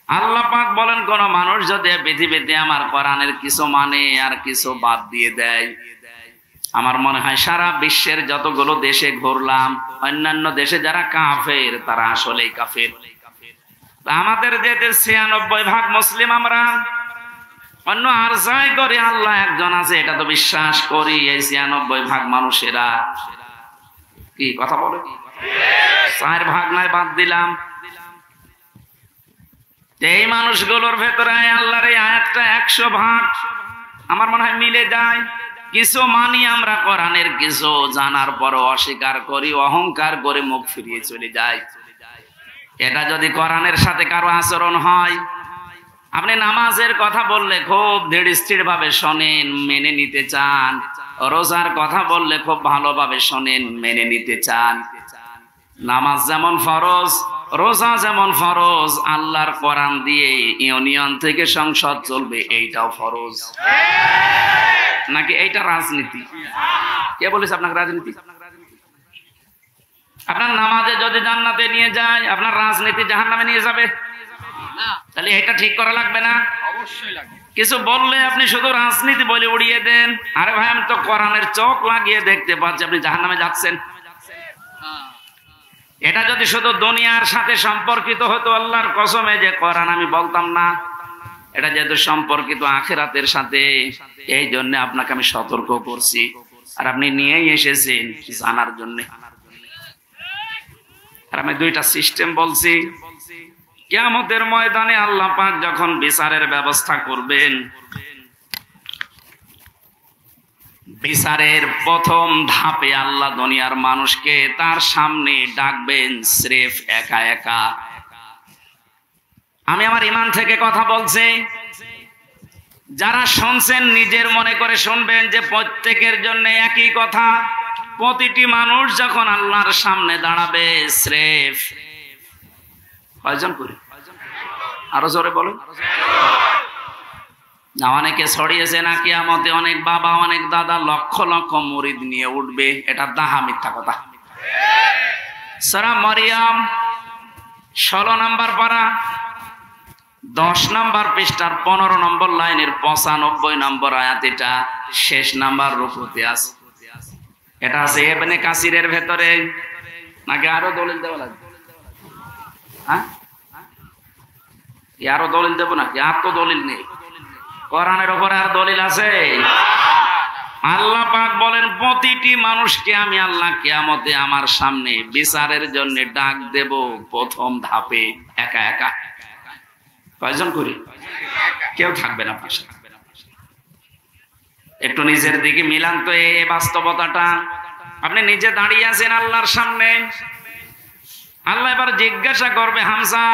আল্লাহ পাক বলেন, কোন মানুষ যদি পৃথিবীতে আমার কোরআনের কিছু মানে আর কিছু বাদ দিয়ে দেয়, আমার মনে হয় সারা বিশ্বের যতগুলো দেশে ঘুরলাম, অন্যান্য দেশে যারা কাফের তারা আসলেই কাফের। আমাদের যে 96% মুসলিম, আমরা অন্য আর যাই করি আল্লাহ একজন আছে এটা তো বিশ্বাস করি। এই 96% মানুষেরা কি কথা বলে, 4 ভাগ নয় বাদ দিলাম। এই মানুষগুলোর ভেতরে আল্লাহর এই আয়াতটা 100 ভাগ আমার মনে হয় মিলে যায়। কিছু মানি আমরা কোরআনের, কিছু জানার পরও অস্বীকার করি, অহংকার করে মুখ ফিরিয়ে চলে যায়। এটা যদি কোরআনের সাথে কারো আচরণ হয়, আপনি নামাজের কথা বললে খুব দৃঢ় ভাবে শোনেন, মেনে নিতে চান। রোজার কথা বললে খুব ভালোভাবে শোনেন, মেনে নিতে চান। নামাজ যেমন ফরজ, রোজা যেমন ফরজ, আল্লাহর কোরআন দিয়ে ইউনিয়ন থেকে সংসদ চলবে, এইটাও ফরজ। নাকি এইটা রাজনীতি? কে বলেছে আপনাকে রাজনীতি? আপনার নামাজে যদি জান্নাতে নিয়ে যায়, আপনার রাজনীতি জাহান্নামে নিয়ে যাবে। তাহলে এটা ঠিক করা লাগবে না? অবশ্যই লাগবে। কিছু বললে আপনি শুধু রাজনীতি বলে উড়িয়ে দেন। আরে ভাই, আমি তো কোরআনের চোখ লাগিয়ে দেখতে পাচ্ছি আপনি জাহান্নামে যাচ্ছেন। এটা যদি শুধু দুনিয়ার সাথে সম্পর্কিত হতো, আল্লাহর কসমে যে কোরআন আমি বলতাম না। এটা যেহেতু সম্পর্কিত আখিরাতের সাথে, এই জন্য আপনাকে আমি সতর্ক করছি, আর আপনি নিয়েই এসেছেন জানার জন্য। আর আমি 2টা সিস্টেম বলছি। কিয়ামতের ময়দানে আল্লাহ পাক যখন বিচারের ব্যবস্থা করবেন, বিচারের প্রথম ধাপে আল্লাহ দুনিয়ার মানুষকে তার সামনে ডাকবেন স্রেফ একা একা। আমি আমার ঈমান থেকে কথা বলছি, যারা শুনছেন নিজের মনে করে শুনবেন যে প্রত্যেকের জন্য একই কথা। প্রতিটি মানুষ যখন আল্লাহর সামনে দাঁড়াবে, স্রেফ কয়জন করে? আরো জোরে বলুন না। অনেকে ছড়িয়েছে না কিয়ামতে অনেক বাবা অনেক দাদা লক্ষ লক্ষ মুরিদ নিয়ে উঠবে, এটা দাহা মিথ্যা কথা। সূরা মারিয়াম 16 নম্বর পারা 10 নম্বর পৃষ্ঠার 15 নম্বর লাইনের 95 নম্বর আয়াত, এটা শেষ নাম্বার রুকুতে আছে। এটা আছে ইবনে কাসিরের ভেতরে। নাকি আরো দলিল দেওয়া লাগবে? হ্যাঁ, আরো দলিল দেবো নাকি? আর তো দলিল নেই, কোরআনের উপরে আর দলিল আছে? আল্লাহ পাক বলেন, প্রতিটি মানুষকে আমি আল্লাহ কিয়ামতে আমার সামনে বিচারের জন্য ডাক দেব প্রথম ধাপে একা একা। কয়জন করি? কেউ থাকবে না পাশে। একটু নিজের দিকে মিলান তো এই বাস্তবতাটা। আপনি নিজে দাঁড়িয়ে আছেন আল্লাহর সামনে, আল্লাহ এবার জিজ্ঞাসা করবে, হামজা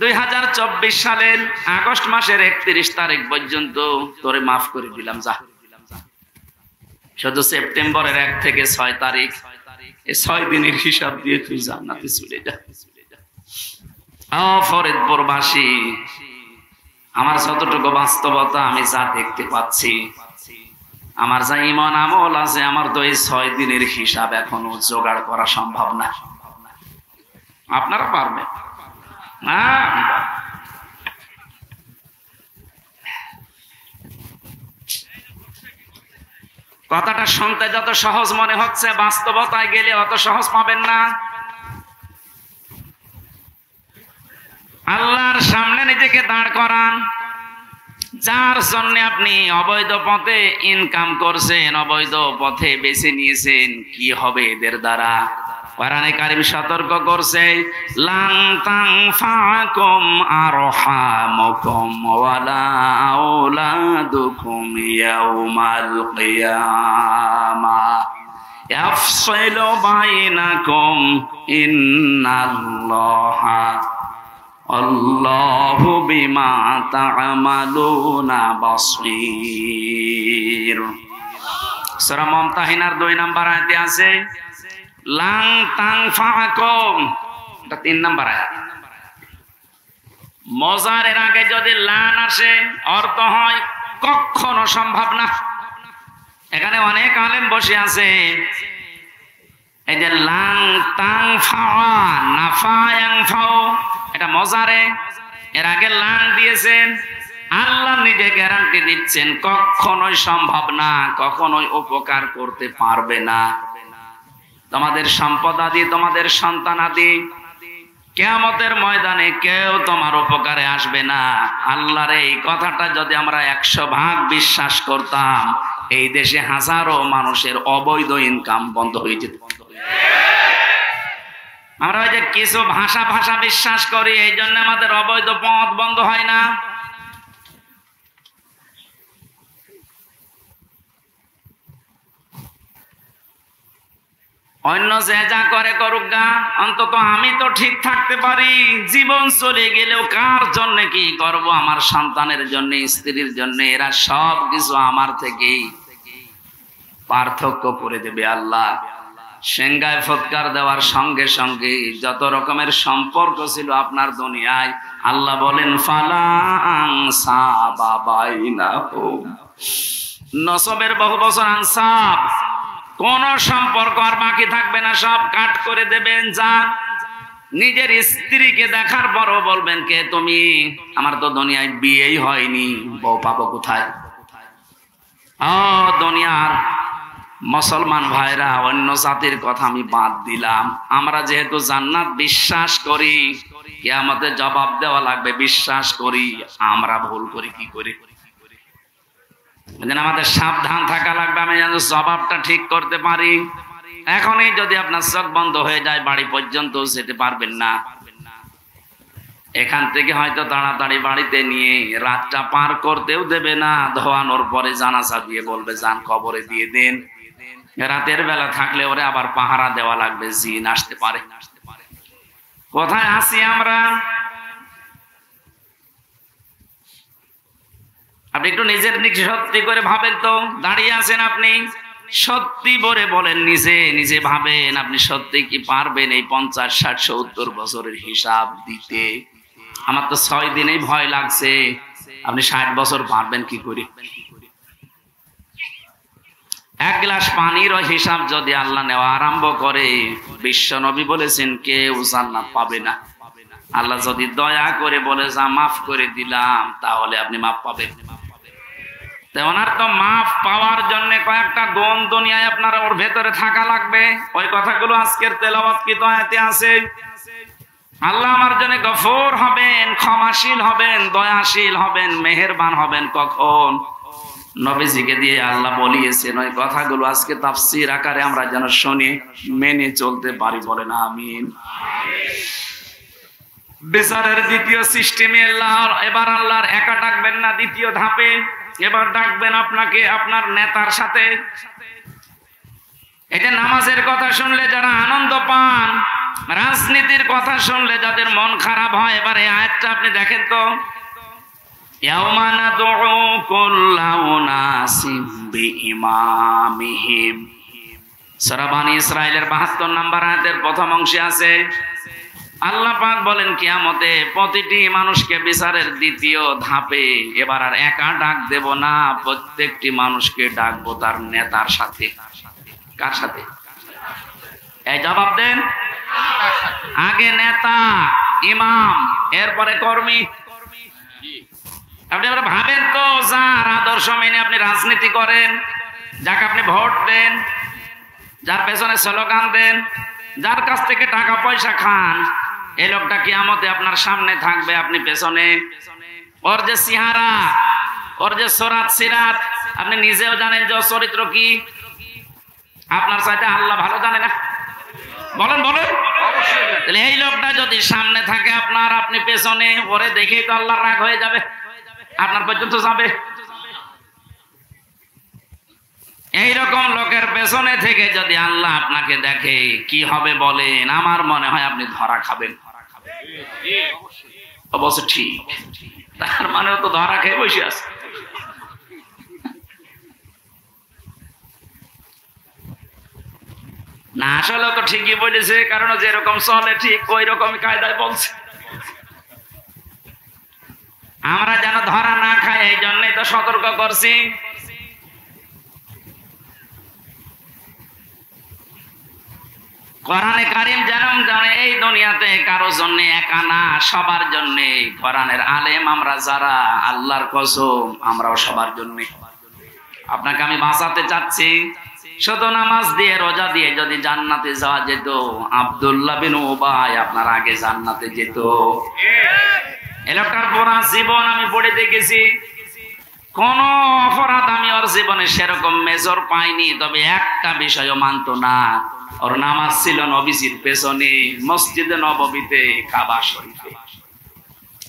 2024 সালের আগস্ট মাসের 31 তারিখ পর্যন্ত তোরে মাফ করে দিলাম, যা। শুধু সেপ্টেম্বরের 1 থেকে 6 তারিখ, এই 6 দিনের হিসাব দিয়ে তুই জান্নাতে চলে যা। ফরিদপুরবাসী, আমার যতটুকু বাস্তবতা আমি যা দেখতে পাচ্ছি, আমার যা ঈমান আমল আছে, আমার তো এই 6 দিনের হিসাব এখনো জোগাড় করা সম্ভব না। আপনারা পারবেন না? কথাটা শুনতে যত সহজ মনে হচ্ছে, বাস্তবতায় গেলে অত সহজ পাবেন না। আল্লাহর সামনে নিজেকে দাঁড় করান, যার জন্য আপনি অবৈধ পথে ইনকাম করছেন, অবৈধ পথে বেছে নিয়েছেন, কি হবে এদের দ্বারা? কোরআনে কারীম সতর্ক করছে, লান তানফাকুম আরহামুকুম ওয়ালা আওলাদুকুম ইয়াউমাল কিয়ামাহ ইয়াফসিলু বাইনাকুম ইন্নাল্লাহা আল্লাহু বিমা তা'মালুনা বাসীর। সূরা মুমতাহিনার 2 নম্বর আয়াতে আছে লান তানফাকুম, এটা 3 নম্বর আয়াত। মজারের আগে যদি লান আসে, অর্থ হয় কখনো সম্ভব না। এখানে অনেক আলেম বসে আছে, এই যে লান তানফা নাফা ইয়ানফাউ, এটা মজারে, এর আগে লান দিয়েছেন। আল্লাহ নিজে গ্যারান্টি দিচ্ছেন কখনোই সম্ভব না, কখনোই উপকার করতে পারবে না। তোমাদের সম্পদ আদি, তোমাদের সন্তান আদি কিয়ামতের ময়দানে কেউ তোমার উপকারে আসবে না। আল্লাহর এই কথাটা যদি আমরা 100% বিশ্বাস করতাম, এই দেশে হাজারো মানুষের অবৈধ ইনকাম বন্ধ হয়ে যেত। আমরা ওই যে কিছু ভাষা বিশ্বাস করি, এই জন্য আমাদের অবৈধ পথ বন্ধ হয় না। অন্য যে যা করে করুক গা, অন্তত আমি তো ঠিক থাকতে পারি। জীবন চলে গেলেও কার জন্য কি করব? আমার সন্তানের জন্য, স্ত্রীর জন্য। এরা সব কিছু আমার থেকেই পার্থক্য করে দেবে আল্লাহ। সেঙ্গায় ফৎকার দেওয়ার সঙ্গে সঙ্গে যত রকমের সম্পর্ক ছিল আপনার দুনিয়ায়, আল্লাহ বলেন ফালা আনসাবা বাইনাহুম। নসবের বহু বছর আনসাব, কোন সম্পর্ক আর বাকি থাকবে না, সব কাট করে দেবেন। যা নিজের স্ত্রীকে দেখার পরও বলবেন কে তুমি? আমার তো দুনিয়ায় বিয়েই হয়নি, বউ পাবো কোথায়? দুনিয়ার মুসলমান ভাইরা, অন্য জাতির কথা আমি বাদ দিলাম। আমরা যেহেতু জান্নাত বিশ্বাস করি, কিয়ামতে জবাব দেওয়া লাগবে বিশ্বাস করি। আমরা ভুল করি কি করি? আমাদের সাবধান থাকা লাগবে, আমি যেন জবাবটা ঠিক করতে পারি। এখনই যদি আপনার চোখ বন্ধ হয়ে যায়, বাড়ি পর্যন্ত যেতে পারবেন না। এখান থেকে হয়তো তাড়াতাড়ি বাড়িতে নিয়ে রাতটা পার করতেও দেবে না। ধোয়ানোর পরে জানাজা দিয়ে বলবে যান কবরে দিয়ে দেন। রাতের বেলা থাকলে ওরে আবার পাহারা দেওয়া লাগবে, জিন আসতে পারে। কোথায় আছি আমরা? আপনি একটু নিজের দিকে সত্যি করে ভাবেন তো। দাঁড়িয়ে আছেন আপনি, সত্যি বলে বলেন, নিজে নিজে ভাবেন আপনি সত্যি কি পারবেন এই 50, 60, 70 বছরের হিসাব দিতে? আমার তো 6 দিনেই ভয় লাগছে, আপনি 60 বছর পারবেন কি করে? এক গ্লাস পানির হিসাব যদি আল্লাহ নেওয়া আরম্ভ করে, বিশ্ব নবী বলেছেন কেউ জান্নাত পাবে না। আল্লাহ যদি দয়া করে বলে যা মাফ করে দিলাম, তাহলে আপনি মাফ পাবেন। ওনার তো মাফ পাওয়ার জন্য কয়েকটা গুণ দুনিয়ায় আপনার ওর ভেতরে থাকা লাগবে। ওই কথাগুলো আজকের তেলাওয়াত কি তো আয়াতে আছে। আল্লাহ আমার জন্য গফুর হবেন, ক্ষমাশীল হবেন, দয়াশীল হবেন, মেহেরবান হবেন। কখন? নবীজিকে দিয়ে আল্লাহ বলিয়েছেন। ওই কথাগুলো আজকে তাফসীর আকারে আমরা যেন শুনি, মেনে চলতে পারি। বলেন আমিন। বিচারের দ্বিতীয় সিস্টেমে এবার আল্লাহর একা ডাকবেন না, দ্বিতীয় ধাপে এবার ডাকবেন আপনাকে আপনার নেতার সাথে। এটা নামাজের কথা শুনলে যারা আনন্দ পান, রাজনীতির কথা শুনলে যাদের মন খারাপ হয়, এবার এই আয়াতটা আপনি দেখেন তো। ইয়াউমা নাদউ কুল্লা উনাসিম বিইমামিহিম। সূরা বনী ইসরাঈলের 72 নম্বর আয়াতের প্রথম অংশে আছে, আল্লাহ পাক বলেন কিয়ামতে প্রতিটি মানুষকে বিচারের দ্বিতীয় ধাপে এবার আর একা ডাক দেব না, প্রত্যেকটি মানুষকে ডাকবো তার নেতার সাথে। কার সাথে? এই জবাব দেন। আগে নেতা, ইমাম, এরপরে কর্মী। আপনি এবার ভাবেন তো, যার আদর্শ মেনে আপনি রাজনীতি করেন, যাকে আপনি ভোট দেন, যার পেছনে স্লোগান দেন, যার কাছ থেকে টাকা পয়সা খান, এই লোকটা কিয়ামতে আপনার সামনে থাকবে, আপনি পেছনে। ওর যে চেহারা, ওর যে সরাত সিরাত, আপনি নিজেও জানেন যে চরিত্র কি। আপনার চাইতে আল্লাহ ভালো জানে না? বলেন বলেন। তাহলে এই লোকটা যদি সামনে থাকে আপনার, আপনি পেছনে, ওরে দেখেই তো আল্লাহর রাগ হয়ে যাবে, আপনার পর্যন্ত যাবে। এইরকম লোকের পেছনে থেকে যদি আল্লাহ আপনাকে দেখে, কি হবে বলেন? আমার মনে হয় আপনি ধরা খাবেন। অবশ্য ঠিক, তার মানে তো ধরা খেয়ে বসে আছে। না, আসলে তো ঠিকই বলেছে, কারণ যেরকম চলে ঠিক ওই রকমই কায়দায় বলছে। আমরা যেন ধরা না খাই, এই জন্যই তো সতর্ক করছি। কোরআনে কারিম জানাম জানে এই দুনিয়াতে কারো জন্য একা না, সবার জন্য। কোরআনের আলেম আমরা যারা, আল্লাহর কসম আমরাও সবার জন্য। আপনাকে আমি বাঁচাতে চাচ্ছি। শুধু নামাজ দিয়ে রোজা দিয়ে যদি জান্নাতে যাওয়া যেত, আব্দুল্লাহ বিন উবাই আপনার আগে জান্নাতে যেত। এই লোকটার পুরা জীবন আমি পড়ে দেখেছি, কোন অপরাধ আমি ওর জীবনে সেরকম মেজর পাইনি। তবে একটা বিষয়ও মানতো না, ওর নামাজ ছিল নবীজির পেছনে, মসজিদে নববীতে, কাবা শরীফে।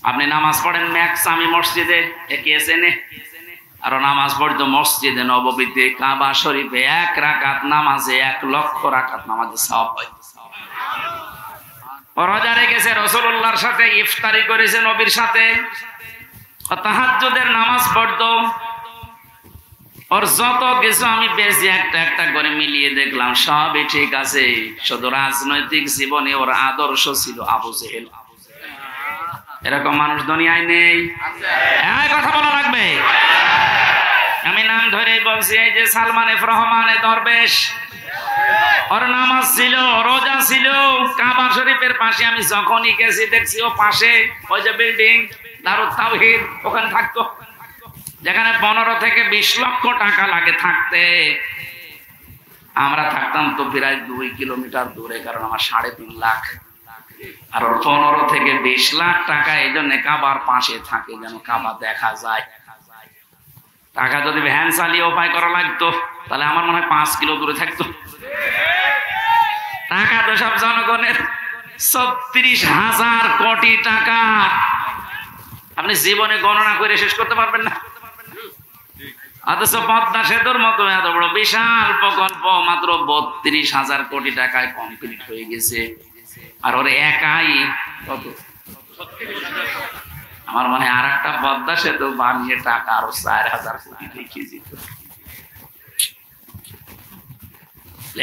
আপনি নামাজ পড়েন ম্যাক্সামি মসজিদে, একে এসেনে, আর নামাজ পড়তো মসজিদে নববীতে, কাবা শরীফে। 1 রাকাত নামাজে 1 লক্ষ রাকাত নামাজে সওয়াব হয়। রোজা রেখেছে, রাসূলুল্লাহর সাথে ইফতারি করেছে, নবীর সাথে তাহাজ্জুদের নামাজ পড়তো। ওর যত কিছু আমি বেশি একটা একটা করে মিলিয়ে দেখলাম, সবই ঠিক আছে। শুধু রাজনৈতিক জীবনে ওর আদর্শ ছিল আবু জেহেল। এরকম মানুষ দুনিয়ায় নেই, কথা বলা লাগবে। আমি নাম ধরেই বলছি, এই যে সালমান এফ রহমানে দরবেশ, ওর নামাজ ছিল, রোজা ছিল। কাবা শরীফের পাশে আমি যখনই গেছি দেখছি ও পাশে ওই যে বিল্ডিং দারুত তাওহীদ, ওখানে থাকতো, যেখানে 15 থেকে 20 লক্ষ টাকা লাগে থাকতে। আমরা থাকতাম তো প্রায় 2 কিলোমিটার দূরে, কারণ আমার 3.5 লাখ, আর ওর 15 থেকে 20 লাখ টাকা। এই জন্য কাবার পাশে থাকে, যেন কাবা দেখা যায়। টাকা যদি ভ্যান চালিয়ে উপায় করা লাগতো, তাহলে আমার মনে হয় 5 কিলো দূরে থাকতো। টাকা তো সব জনগণের, 36,000 কোটি টাকা। আপনি জীবনে গণনা করে শেষ করতে পারবেন না। অথচ পদ্মা সেতুর মতো এত বড় বিশাল প্রকল্প মাত্র 32,000 কোটি টাকায় কমপ্লিট হয়ে গেছে। আর ওর একাই কত, আমার মনে হয় আর একটা পদ্মা সেতু বানিয়ে টাকা আরো 4,000 কোটি লিখে যেত।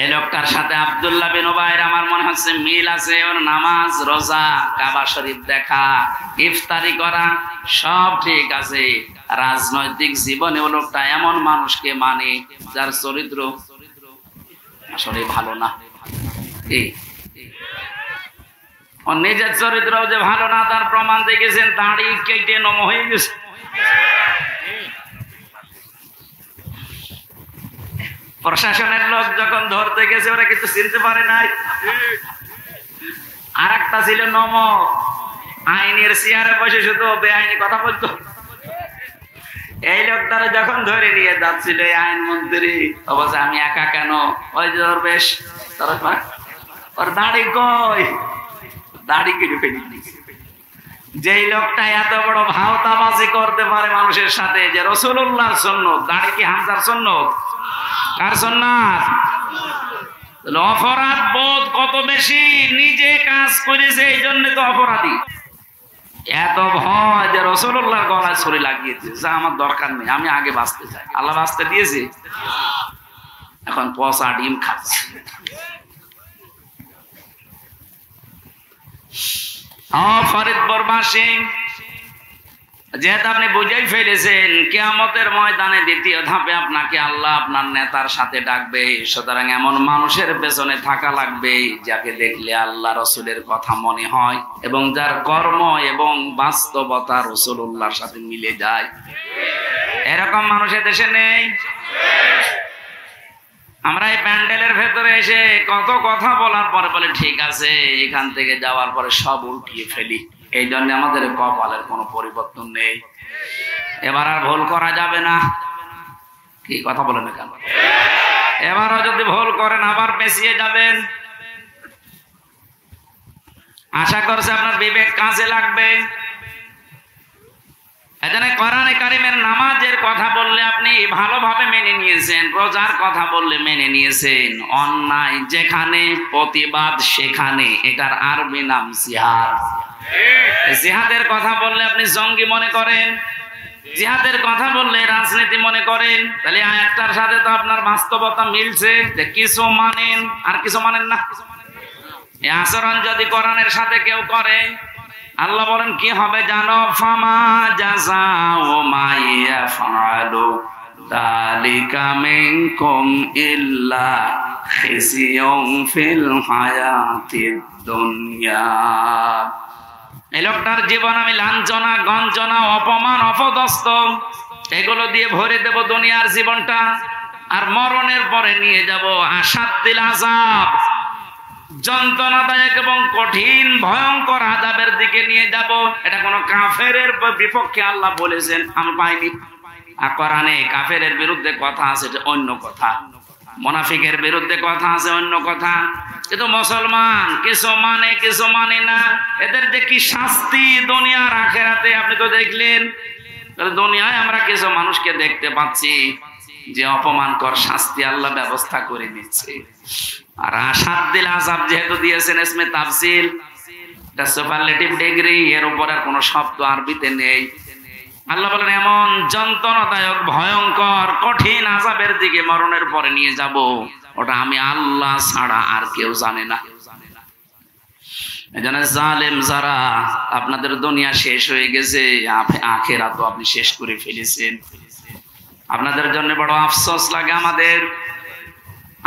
এই লোকটার সাথে আব্দুল্লাহ বিন উবাইর আমার মনে হচ্ছে মিল আছে। ওর নামাজ, রোজা, কাবা শরীফ দেখা, ইফতারি করা সব ঠিক আছে। রাজনৈতিক জীবনে ও লোকটা এমন মানুষকে মানে যার চরিত্র আসলে ভালো না। ওর নিজের চরিত্র যে ভালো না তার প্রমাণ দেখেছেন, দাড়ি কেটে নম হয়ে গেছে। প্রশাসনের লোক যখন ধরতে গেছে ওরা কিন্তু চিনতে পারে নাই। আর একটা ছিল নম, আইনের চেয়ারে বসে শুধু বেআইনি কথা বলতো। এই লোকটারা যখন ধরে নিয়ে যাচ্ছিল আইন মন্ত্রী, অবশ্য আমি একা কেন, ওই যে দরবেশ, ওর দাড়ি কই, দাড়ি কেটে ফেলি। যেই লোকটা এত বড় ভাওতাবাজি করতে পারে মানুষের সাথে, যে রাসূলুল্লাহর সুন্নাত, দাড়ি কি হামজার সুন্নাত? কার সুন্নাত? অপরাধ বোধ কত বেশি, নিজে কাজ করেছে এই জন্য তো অপরাধী। এত ভয় যে রাসূলুল্লাহর গলায় ছুরি লাগিয়েছে, যা আমার দরকার নেই, আমি আগে বাঁচতে চাই। আল্লাহ বাঁচতে দিয়েছে, এখন পচা ডিম খাচ্ছে। ফরিদপুরবাসী, যেহেতু আপনি বুঝেই ফেলেছেন কিয়ামতের ময়দানে দ্বিতীয় ধাপে আপনাকে আল্লাহ আপনার নেতার সাথে ডাকবে, সুতরাং এমন মানুষের পেছনে থাকা লাগবে যাকে দেখলে আল্লাহ রসুলের কথা মনে হয় এবং যার কর্ম এবং বাস্তবতা রাসূলুল্লাহর সাথে মিলে যায়। এরকম মানুষের দেশে নেই। আমরা এই প্যান্ডেলের ভেতরে এসে কত কথা বলার পরে বলে ঠিক আছে, এখান থেকে যাওয়ার পরে সব উল্টিয়ে ফেলি। এই জন্য আমাদের কপালের কোনো পরিবর্তন নেই। এবার আর ভুল করা যাবে না। কি কথা বলেন না কেন? এবারও যদি ভুল করেন আবার পেছিয়ে যাবেন। আশা করছে আপনার বিবেক কাজে লাগবে। এখানে কোরআনে কারিমের নামাজের কথা বললে আপনি ভালোভাবে মেনে নিয়েছেন, রোজার কথা বললে মেনে নিয়েছেন, অন্যায় যেখানে প্রতিবাদ সেখানে, এটার আরবি নাম জিহাদ। জিহাদের কথা বললে আপনি জঙ্গি মনে করেন, জিহাদের কথা বললে রাজনীতি মনে করেন। তাহলে আয়াতটার সাথে তো আপনার বাস্তবতা মিলছে, যে কিছু মানেন আর কিছু মানেন না। এই আচরণ যদি কোরআনের সাথে কেউ করে, আল্লাহ বলেন কি হবে জানো? ফামা জাযাউ মা ইয়াফআলু যালিকা মিনকুম ইল্লা খিজিয়ুন ফিল হায়াতিদ দুনিয়া। এই লোকটার জীবন আমি লাঞ্ছনা, গঞ্জনা, অপমান, অপদস্থ এগুলো দিয়ে ভরে দেব দুনিয়ার জীবনটা, আর মরণের পরে নিয়ে যাব আসাদ্দিল আযাব, যন্ত্রণাদায়ক এবং কঠিন ভয়ঙ্কর আযাবের দিকে নিয়ে যাব। এটা কোন কাফেরের বিপক্ষে আল্লাহ বলেছেন, আমি পাইনি। আর কোরআনে কাফেরের বিরুদ্ধে কথা আছে, এটা অন্য কথা। মুনাফিকের বিরুদ্ধে কথা আছে, অন্য কথা। কিন্তু মুসলমান কিছু মানে কিছু মানে না। এদের যে কি শাস্তি দুনিয়ার আখিরাতে আপনি তো দেখলেন। দুনিয়ায় আমরা কিছু মানুষকে দেখতে পাচ্ছি যে অপমানকর শাস্তি আল্লাহ ব্যবস্থা করে দিচ্ছে। আর আসাদ্দিল আযাব যেহেতু দিয়েছেন ইসমে তাফসীল, এটা সুপারলেটিভ ডিগ্রি, এর উপর আর কোনো শব্দ আরবিতে নেই। আল্লাহ বলেন এমন যন্ত্রণাদায়ক ভয়ঙ্কর কঠিন আযাবের দিকে মরণের পরে নিয়ে যাব, ওটা আমি আল্লাহ ছাড়া আর কেউ জানে না। এজন্য জালেম যারা, আপনাদের দুনিয়া শেষ হয়ে গেছে, আখিরাত তো আপনি শেষ করে ফেলেছেন। আপনাদের জন্য বড় আফসোস লাগে আমাদের।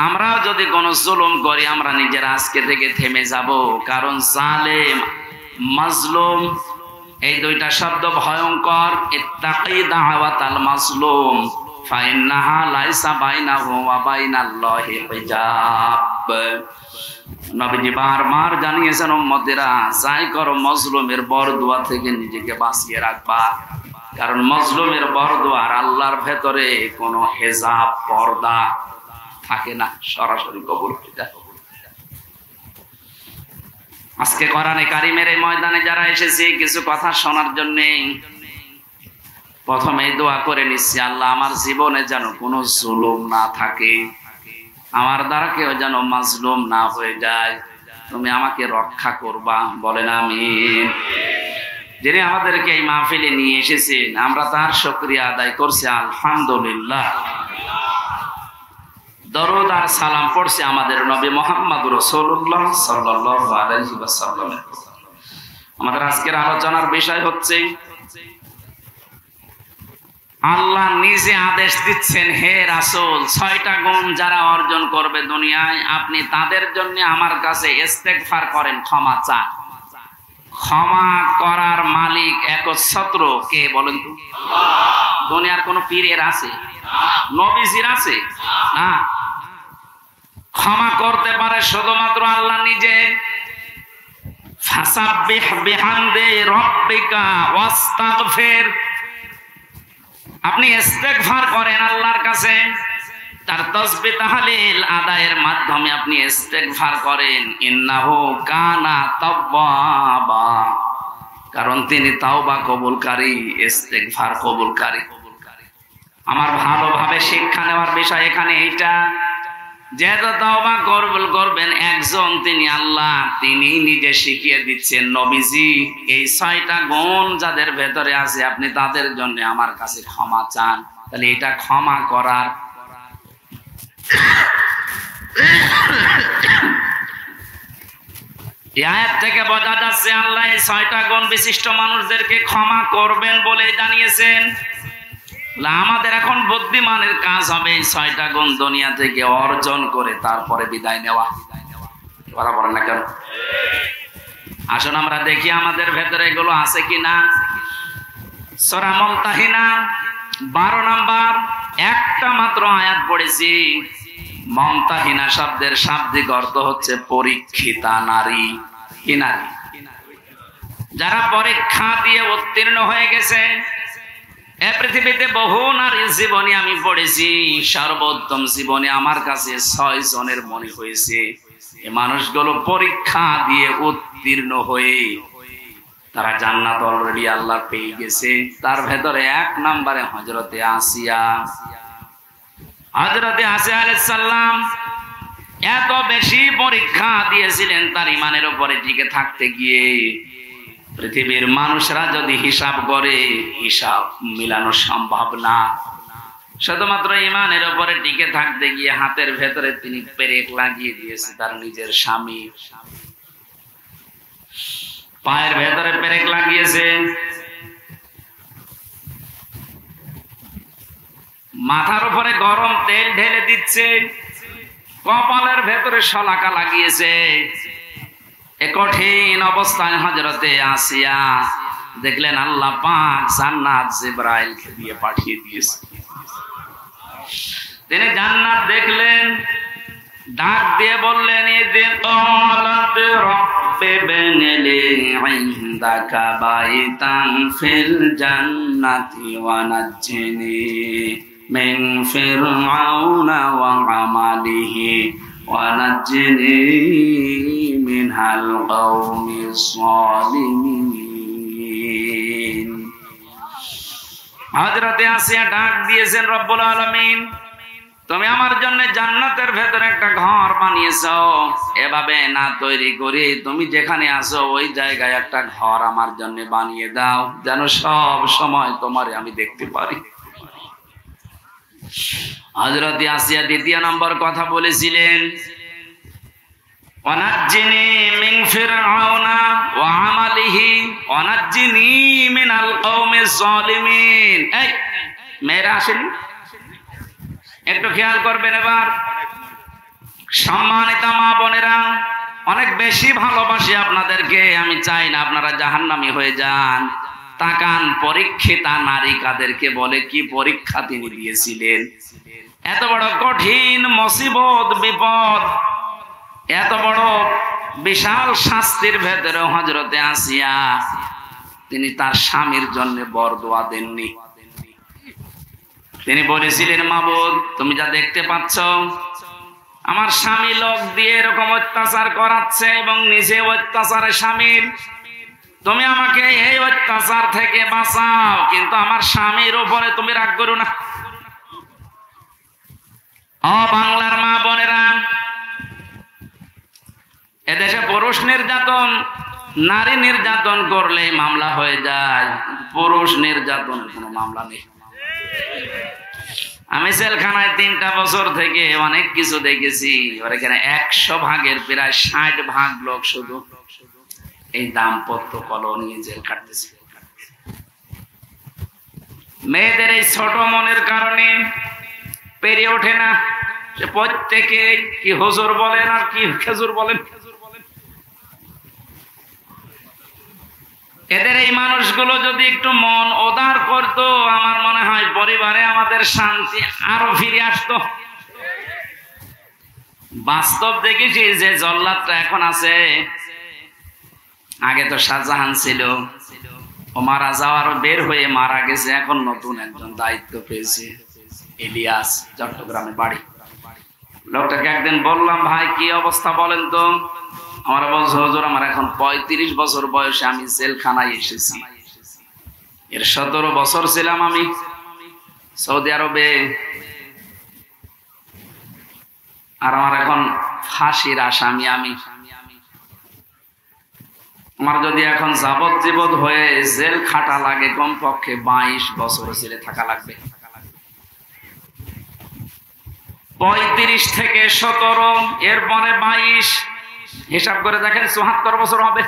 আমরাও যদি কোনো জুলুম করি, আমরা নিজেরা আজকে থেকে থেমে যাব। কারণ জালেম, মাজলুম এই দুইটা শব্দ ভয়ঙ্কর। ইত্তাকি দাওয়াতাল মাজলুম ফাইন্নাহা লাইসা বাইনাহু ওয়া বাইনাল্লাহি হিজাব। নবীজি বারবার জানিয়েছেন উম্মতেরা, যাই করো মজলুমের বরদুয়া থেকে নিজেকে বাঁচিয়ে রাখবা। কারণ মজলুমের বরদুয়া আর আল্লাহর ভেতরে কোনো হিজাব, পর্দা থাকে না, সরাসরি কবুল হয়ে যায়। আজকে কোরআনে কারিমের এই ময়দানে যারা এসেছে কিছু কথা শোনার জন্য, প্রথমে দোয়া করে নিচ্ছি, আল্লাহ আমার জীবনে যেন কোনো জুলুম না থাকে, আমার দ্বারা কেউ যেন মাজলুম না হয়ে যায়, তুমি আমাকে রক্ষা করবা, বলেন আমিন। যিনি আমাদেরকে এই মাহফিলে নিয়ে এসেছেন, আমরা তার শুকরিয়া আদায় করছি, আলহামদুলিল্লাহ। দরুদ আর সালাম পড়ছে আমাদের নবী মুহাম্মদ রাসূলুল্লাহ সাল্লাল্লাহু আলাইহি ওয়াসাল্লাম। আমাদের আজকের আলোচনার বিষয় হচ্ছে, আল্লাহ নিজে আদেশ দিচ্ছেন, হে রাসূল, 6টা গুণ যারা অর্জন করবে দুনিয়ায়, আপনি তাদের জন্য আমার কাছে ইস্তেগফার করেন, ক্ষমা চান। ক্ষমা করার মালিক একচ্ছত্র কে বলেন তো? দুনিয়ার কোন পীরের আছে? নবীজির আছে? না। ক্ষমা করতে পারে শুধুমাত্র আল্লাহ নিজে। ফাসাব্বিহ বিহামদি রাব্বিকা ওয়াস্তাগফির, আপনি ইস্তেগফার করেন আল্লাহর কাছে, তার তাসবিহ তাহলিল আদায়ের মাধ্যমে আপনি ইস্তেগফার করেন। ইন্নাহু কানা তাওয়াবা, কারণ তিনি তাওবা কবুলকারী, ইস্তেগফার কবুলকারী। আমার ভালোভাবে শিক্ষা নেওয়ার বিষয় এখানে এইটা, যেহেতু তাওবা কবুল করবেন একজন, তিনি আল্লাহ, তিনি নিজে শিখিয়ে দিচ্ছেন, নবীজি এই 6টা গুণ যাদের ভেতরে আছে আপনি তাদের জন্য আমার কাছে ক্ষমা চান। তাহলে এটা ক্ষমা করার আয়াত থেকে বোঝা যাচ্ছে আল্লাহ এই 6টা গুণ বিশিষ্ট মানুষদেরকে ক্ষমা করবেন বলে জানিয়েছেন। আমাদের এখন বুদ্ধিমানের কাজ হবে এই 6টা গুণ দুনিয়া থেকে অর্জন করে তারপরে বিদায় নেওয়া। কথা বলেন না কেন? আসুন আমরা দেখি আমাদের ভেতরে এগুলো আছে কিনা। সূরা মুমতাহিনা 12 নাম্বার একটা মাত্র আয়াত পড়েছি। মুমতাহিনা শব্দের শাব্দিক অর্থ হচ্ছে পরীক্ষিতা নারী। কি নারী? যারা পরীক্ষা দিয়ে উত্তীর্ণ হয়ে গেছে। এই পৃথিবীতে বহু নারীর জীবনী আমি পড়েছি, সর্বোত্তম জীবনী আমার কাছে 6 জনের মনে হয়েছে। এই মানুষগুলো পরীক্ষা দিয়ে উত্তীর্ণ হয়ে তারা জান্নাত অলরেডি আল্লাহ পেয়ে গেছে। তার ভেতরে 1 নম্বরে হযরতে আসিয়া। হযরতে আসিয়া আলাইহিস সালাম এত বেশি পরীক্ষা দিয়েছিলেন তার ঈমানের উপরে টিকে থাকতে গিয়ে, পৃথিবীর মানুষরা যদি হিসাব করে হিসাব মিলানো সম্ভব না। শুধুমাত্র ঈমানের উপরে টিকে থাকতে গিয়ে হাতের ভেতরে তিনি পেরেক লাগিয়ে দিয়েছে তার নিজের স্বামী, পায়ের ভেতরে পেরেক লাগিয়েছে, মাথার উপরে গরম তেল ঢেলে দিচ্ছে, কপালের ভেতরে শলাকা লাগিয়েছে। এ কঠিন অবস্থায় হযরতে আসিয়া দেখলেন আল্লাহ পাক জান্নাত জিবরাইলকে দিয়ে পাঠিয়ে দিয়েছে। তিনি জান্নাত দেখলেন, ডাক দিয়ে বললেন ইযে ক্বালাত রাব্বি বনিলি ইনদাকা বাইতান ফিল জান্নাতি ওয়া নাজ্জিনি মিন ফিরআউনা ওয়া আমালিহি ওয়া নাজ্জিনি মিনাল কওমিস সালিমিন। হযরতে আসিয়া ডাক দিয়েছেন, রব্বুল আলামিন তুমি আমার জন্য জান্নাতের ভেতরে একটা ঘর বানিয়েছো, এভাবে না তৈরি করে তুমি যেখানে আছো ওই জায়গায় একটা ঘর আমার জন্য বানিয়ে দাও, যেন সব সময় তোমারে আমি দেখতে পারি। হযরত আসিয়া দ্বিতীয় নম্বর কথা বলেছিলেন, ওয়ানাজ্জিনি মিন ফিরআউনা ওয়া আমালিহি ওয়ানাজ্জিনি মিনাল কওমিস সালিমিন। এই মেয়েরা আসেনি, একটু খেয়াল করবেন। এবার সম্মানিত মা বোনেরা, অনেক বেশি ভালোবাসি আপনাদেরকে, আমি চাই না আপনারা জাহান্নামী হয়ে যান। তাকান, পরীক্ষিতা নারী কাদেরকে বলে, কি পরীক্ষা তিনি দিয়েছিলেন। এত বড় কঠিন মুসিবত বিপদ, এত বড় বিশাল শাস্তির ভেতরে হযরতে আসিয়া তিনি তার স্বামীর জন্য বরদোয়া দেননি। তিনি বলেছিলেন, মাবুদ তুমি যা দেখতে পাচ্ছ আমার স্বামী লোক দিয়ে এরকম অত্যাচার করাচ্ছে এবং নিজে অত্যাচারে শামিল, তুমি আমাকে এই অত্যাচার থেকে বাঁচাও, কিন্তু আমার স্বামীর উপরে তুমি রাগ করো না। ও বাংলার মা বোনেরা, এদেশে পুরুষ নির্যাতন, নারী নির্যাতন করলে মামলা হয়ে যায়, পুরুষ নির্যাতনের কোনো মামলা নেই। আমি জেলখানায় 3টা বছর থেকে অনেক কিছু দেখেছি। এখানে 100 ভাগের প্রায় 60 ভাগ লোক শুধু এই দাম্পত্য কলহ নিয়ে জেল কাটতেছে। মেয়েদের এই ছোট মনের কারণে পেরে ওঠে না, সে প্রত্যেকে কি হুজুর বলেন আর কি খেজুর বলেন। এদের এই মানুষগুলো যদি একটু মন উদার করতো, আমার মনে হয় পরিবারে আমাদের শান্তি আরো ফিরে আসতো। বাস্তব দেখেছি যে জল্লাদটা এখন আছে, আগে তো শাহজাহান ছিল, ও মারা যাওয়ার বের হয়ে মারা গেছে, এখন নতুন একজন দায়িত্ব পেয়েছে, ইলিয়াস, চট্টগ্রামে বাড়ি। লোকটাকে একদিন বললাম, ভাই কি অবস্থা বলেন তো। আমার বলছে, হুজুর আমার এখন 35 বছর বয়সে আমি জেলখানায় এসেছি, এর 17 বছর ছিলাম আমি সৌদি আরবে, আর আমার এখন ফাঁসির আসামি আমি। আমার যদি এখন যাবজ্জীবন হয়ে জেল খাটা লাগে, কমপক্ষে 22 বছর জেলে থাকা লাগবে। 35 থেকে 17 এরপরে 22, হিসাব করে দেখেন 74 বছর হবে।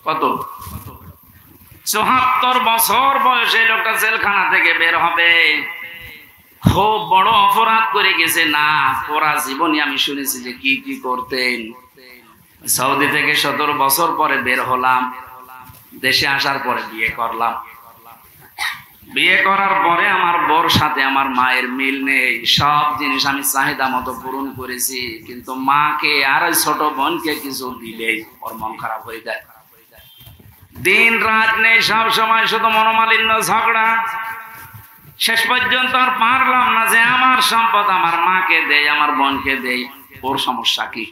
কত? 74 বছর বয়সে লোকটা জেলখানা থেকে বের হবে। খুব বড় অপরাধ করে গেছে না, পুরা জীবনে আমি শুনেছি যে কি কি করতেন। সৌদি থেকে 17 বছর পরে বের হলাম, দেশে আসার পরে বিয়ে করলাম। বিয়ে করার পরে আমার বউর সাথে আমার মায়ের মিল নেই, সব জিনিস আমি চাহিদা মতো পূরণ করেছি, কিন্তু মাকে আর ওই ছোট বোনকে কিছু দিলেই ওর মন খারাপ হয়ে যায়। দিন রাত নেই, সব সময় শুধু মনোমালিন্য, ঝগড়া। শেষ পর্যন্ত আর পারলাম না যে আমার সম্পদ আমার মাকে দেই, আমার বোনকে দেই, ওর সমস্যা কি।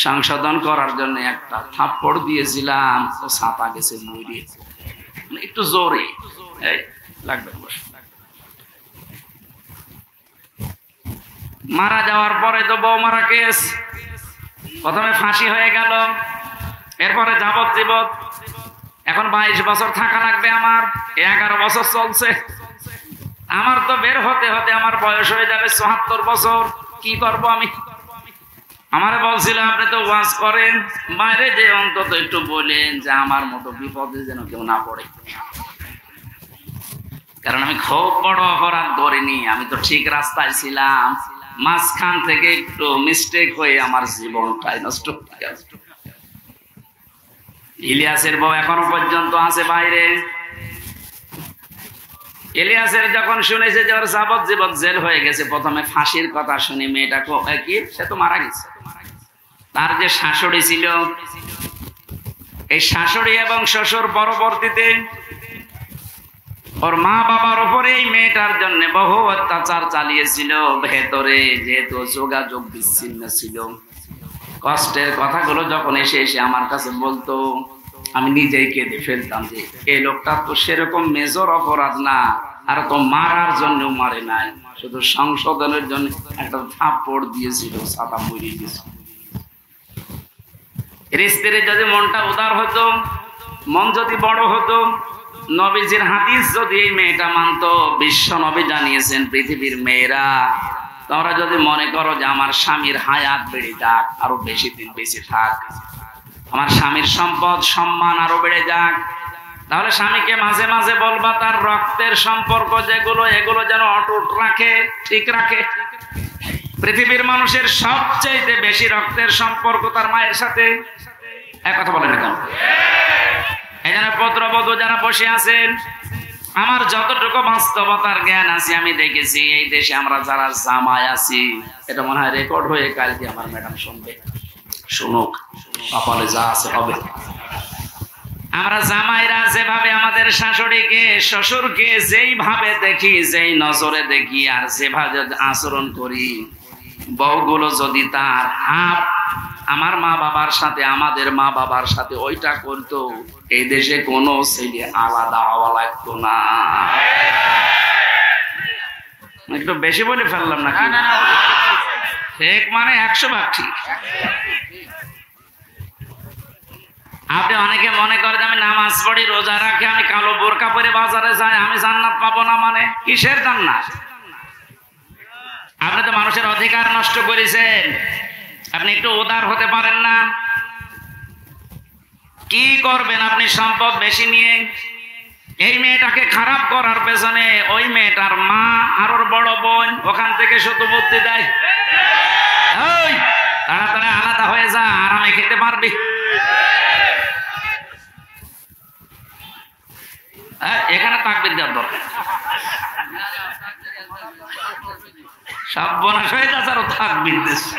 সংশোধন করার জন্য একটা থাপ্পড় দিয়েছিলাম, ও ছাতা গেছে মরে, একটু জোরে লাগবে। মারা যাওয়ার পরে তো বউ মারা কেস, প্রথমে ফাঁসি হয়ে গেল, এরপরে যাবজ্জীবন। এখন 22 বছর থাকা লাগবে আমার, 11 বছর চলছে। আমার তো বের হতে হতে আমার বয়স হয়ে যাবে 74 বছর। কি করব আমি? আমারে বলছিল, আপনি তো ওয়াজ করেন, বাইরে যে অন্তত একটু বলেন যে আমার মতো বিপদে যেন কেউ না পড়ে। কারণ আমি খুব বড় অপরাধ করিনি, আমি তো ঠিক রাস্তায় ছিলাম, মাঝখান থেকে একটু মিস্টেক হয়ে আমার জীবনটাই নষ্ট হয়ে গেল। ইলিয়াসের বউ এখনো পর্যন্ত আছে বাইরে। ইলিয়াসের যখন শুনেছে যে ওর যাবজ্জীবন জেল হয়ে গেছে, প্রথমে ফাঁসির কথা শুনে মেয়েটা কি সে তো মারা গেছে। তার যে শাশুড়ি ছিল, এই শাশুড়ি এবং শ্বশুর পরবর্তীতে ওর মা বাবার উপরে এই মেয়েটার জন্য বহু অত্যাচার চালিয়েছিল। ভেতরে যেহেতু যোগাযোগ বিচ্ছিন্ন ছিল, কষ্টের কথাগুলো যখন এসে এসে আমার কাছে বলতো, আমি নিজেই কেঁদে ফেলতাম যে এই লোকটা তো সেরকম মেজর অপরাধ না, আর তো মারার জন্য মারে নাই, শুধু সংশোধনের জন্য একটা থাপ্পড় দিয়েছিল, সাদা মরিয়ে দিয়েছিল। স্ত্রীর যদি মনটা উদার হতো, মন যদি বড় হতো, নবীজির হাদিস যদি এই মেয়েটা মানতো, বিশ্ব নবী জানিয়েছেন পৃথিবীর মেয়েরা তোমরা যদি মনে করো যে আমার স্বামীর হায়াত বেড়ে যাক, আরো বেশি দিন বেঁচে থাক, আমার স্বামীর সম্পদ সম্মান আরো বেড়ে যাক, তাহলে স্বামীকে মাঝে মাঝে বলবা তার রক্তের সম্পর্ক যেগুলো, এগুলো যেন অটুট রাখে, ঠিক রাখে। পৃথিবীর মানুষের সবচেয়ে বেশি রক্তের সম্পর্ক তার মায়ের সাথে। এক কথা বলেন এখন। এই জন্য পুত্রবধূ যারা বসে আছেন, আমার যতটুকু বাস্তবতার জ্ঞান আছে আমি দেখেছি, এই দেশে আমরা যারা জামাই আছি, এটা মনে হয় রেকর্ড হয়ে কালকে আমার ম্যাডাম শুনবে, শুনুক, কপালে যা আছে হবে। আমরা জামাইরা যেভাবে আমাদের শাশুড়িকে শ্বশুরকে যেইভাবে দেখি, যেই নজরে দেখি, আর যেভাবে আচরণ করি, বউগুলো যদি তার হাফ আমার মা বাবার সাথে, আমাদের মা বাবার সাথে ওইটা করতো, এই দেশে কোনো ছেলে আলাদা হওয়া লাগতো না। একটু বেশি বলে ফেললাম না? ঠিক মানে 100 ভাগ ঠিক। আপনি অনেকে মনে করেন আমি নামাজ পড়ি, রোজা রাখি, আমি কালো বোরকা পরে বাজারে যাই, আমি জান্নাত পাবো না। মানে কিসের জান্নাত? আপনি তো মানুষের অধিকার নষ্ট করেছেন। আপনি একটু উদার হতে পারেন না? কি করবেন আপনি সম্পদ বেশি নিয়ে? এই মেয়েটাকে খারাপ করার পেছনে ওই মেয়েটার মা আর ওর বড় বোন ওখান থেকে শুধু বুদ্ধি দেয়, তাড়াতাড়ি আলাদা হয়ে যা, আরামে খেতে পারবি। এখানে তাকবীর দেওয়ার দরকার। সব বনাশ হয়ে যাচ্ছে আরো তাকবীর দিচ্ছে।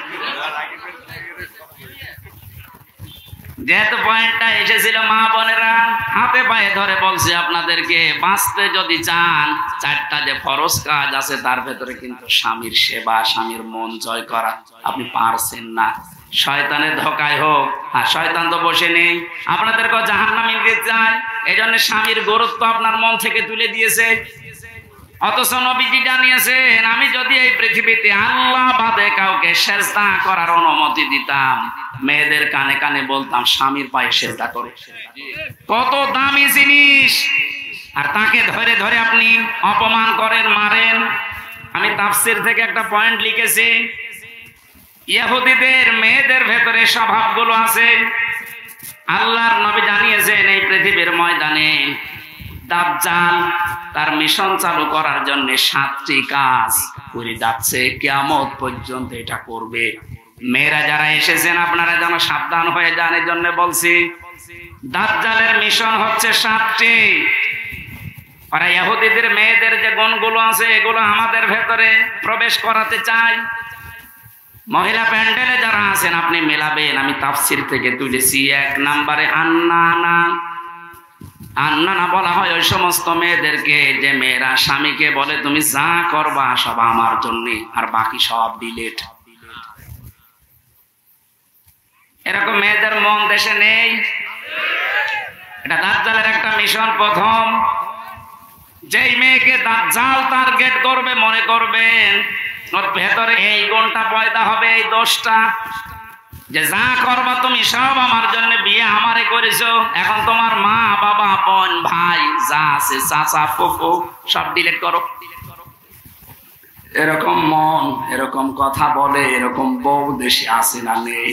যেহেতু পয়েন্টটা এসেছিল, মা বোনেরা হাতে পায়ে ধরে বলছে আপনাদেরকে, বাঁচতে যদি চান 4টা যে ফরজ কাজ আছে, তার ভেতরে কিন্তু স্বামীর সেবা, স্বামীর মন জয় করা আপনি পারছেন না। শয়তানের ধোকায় হোক, আর শয়তান তো বসে নেই, আপনাদেরকে জাহান্নামে নিতে চায়। এই জন্য স্বামীর গুরুত্ব আপনার মন থেকে তুলে দিয়েছে। অথচ নবীজি জানিয়েছেন, আমি যদি এই পৃথিবীতে আল্লাহ বাদে কাউকে সেজদা করার অনুমতি দিতাম, মেয়েদের কানে কানে বলতাম স্বামীর পায়ে সেজদা করে। কত দামি জিনিস, আর তাকে ধরে ধরে আপনি অপমান করেন, মারেন। আমি তাফসীর থেকে একটা পয়েন্ট লিখেছি, ইহুদিদের মেয়েদের ভেতরে স্বভাবগুলো আছে। আল্লাহর নবী জানিয়েছেন এই পৃথিবীর ময়দানে দাজ্জাল তার মিশন চালু করার জন্য 7টি কাজ করে যাচ্ছে, কিয়ামত পর্যন্ত এটা করবে। মেয়েরা যারা এসেছেন আপনারা যেন সাবধান হয়ে যান, এই জন্য বলছি দাজ্জালের মিশন হচ্ছে 7টি। ওরা ইহুদিদের মেয়েদের যে গুণগুলো আছে এগুলো আমাদের ভেতরে প্রবেশ করাতে চায়। মহিলা প্যান্ডেলে যারা আছেন আপনি মেলাবেন, আমি তাফসীর থেকে তুলেছি। 1 নম্বরে আন্নানা। আন্নানা বলা হয় ওই সমস্ত মেয়েদেরকে যে মেয়েরা স্বামীকে বলে তুমি যা করবা সব আমার জন্য, আর বাকি সব ডিলেট। এরকম মেয়েদের মন দেশে নেই। এটা দাজ্জালের একটা মিশন। প্রথম, যেই মেয়েকে দাজ্জাল টার্গেট করবে, মনে করবেন ওর ভেতরে এই গুণটা পয়দা হবে, এই দোষটা, যে যা করবা তুমি সব আমার জন্য, বিয়ে আমারে করেছো, এখন তোমার মা বাবা বোন ভাই যা আছে, চাচা ফুফু সব ডিলিট করো। এরকম মন, এরকম কথা বলে, এরকম বউ দেশে আছে না নেই?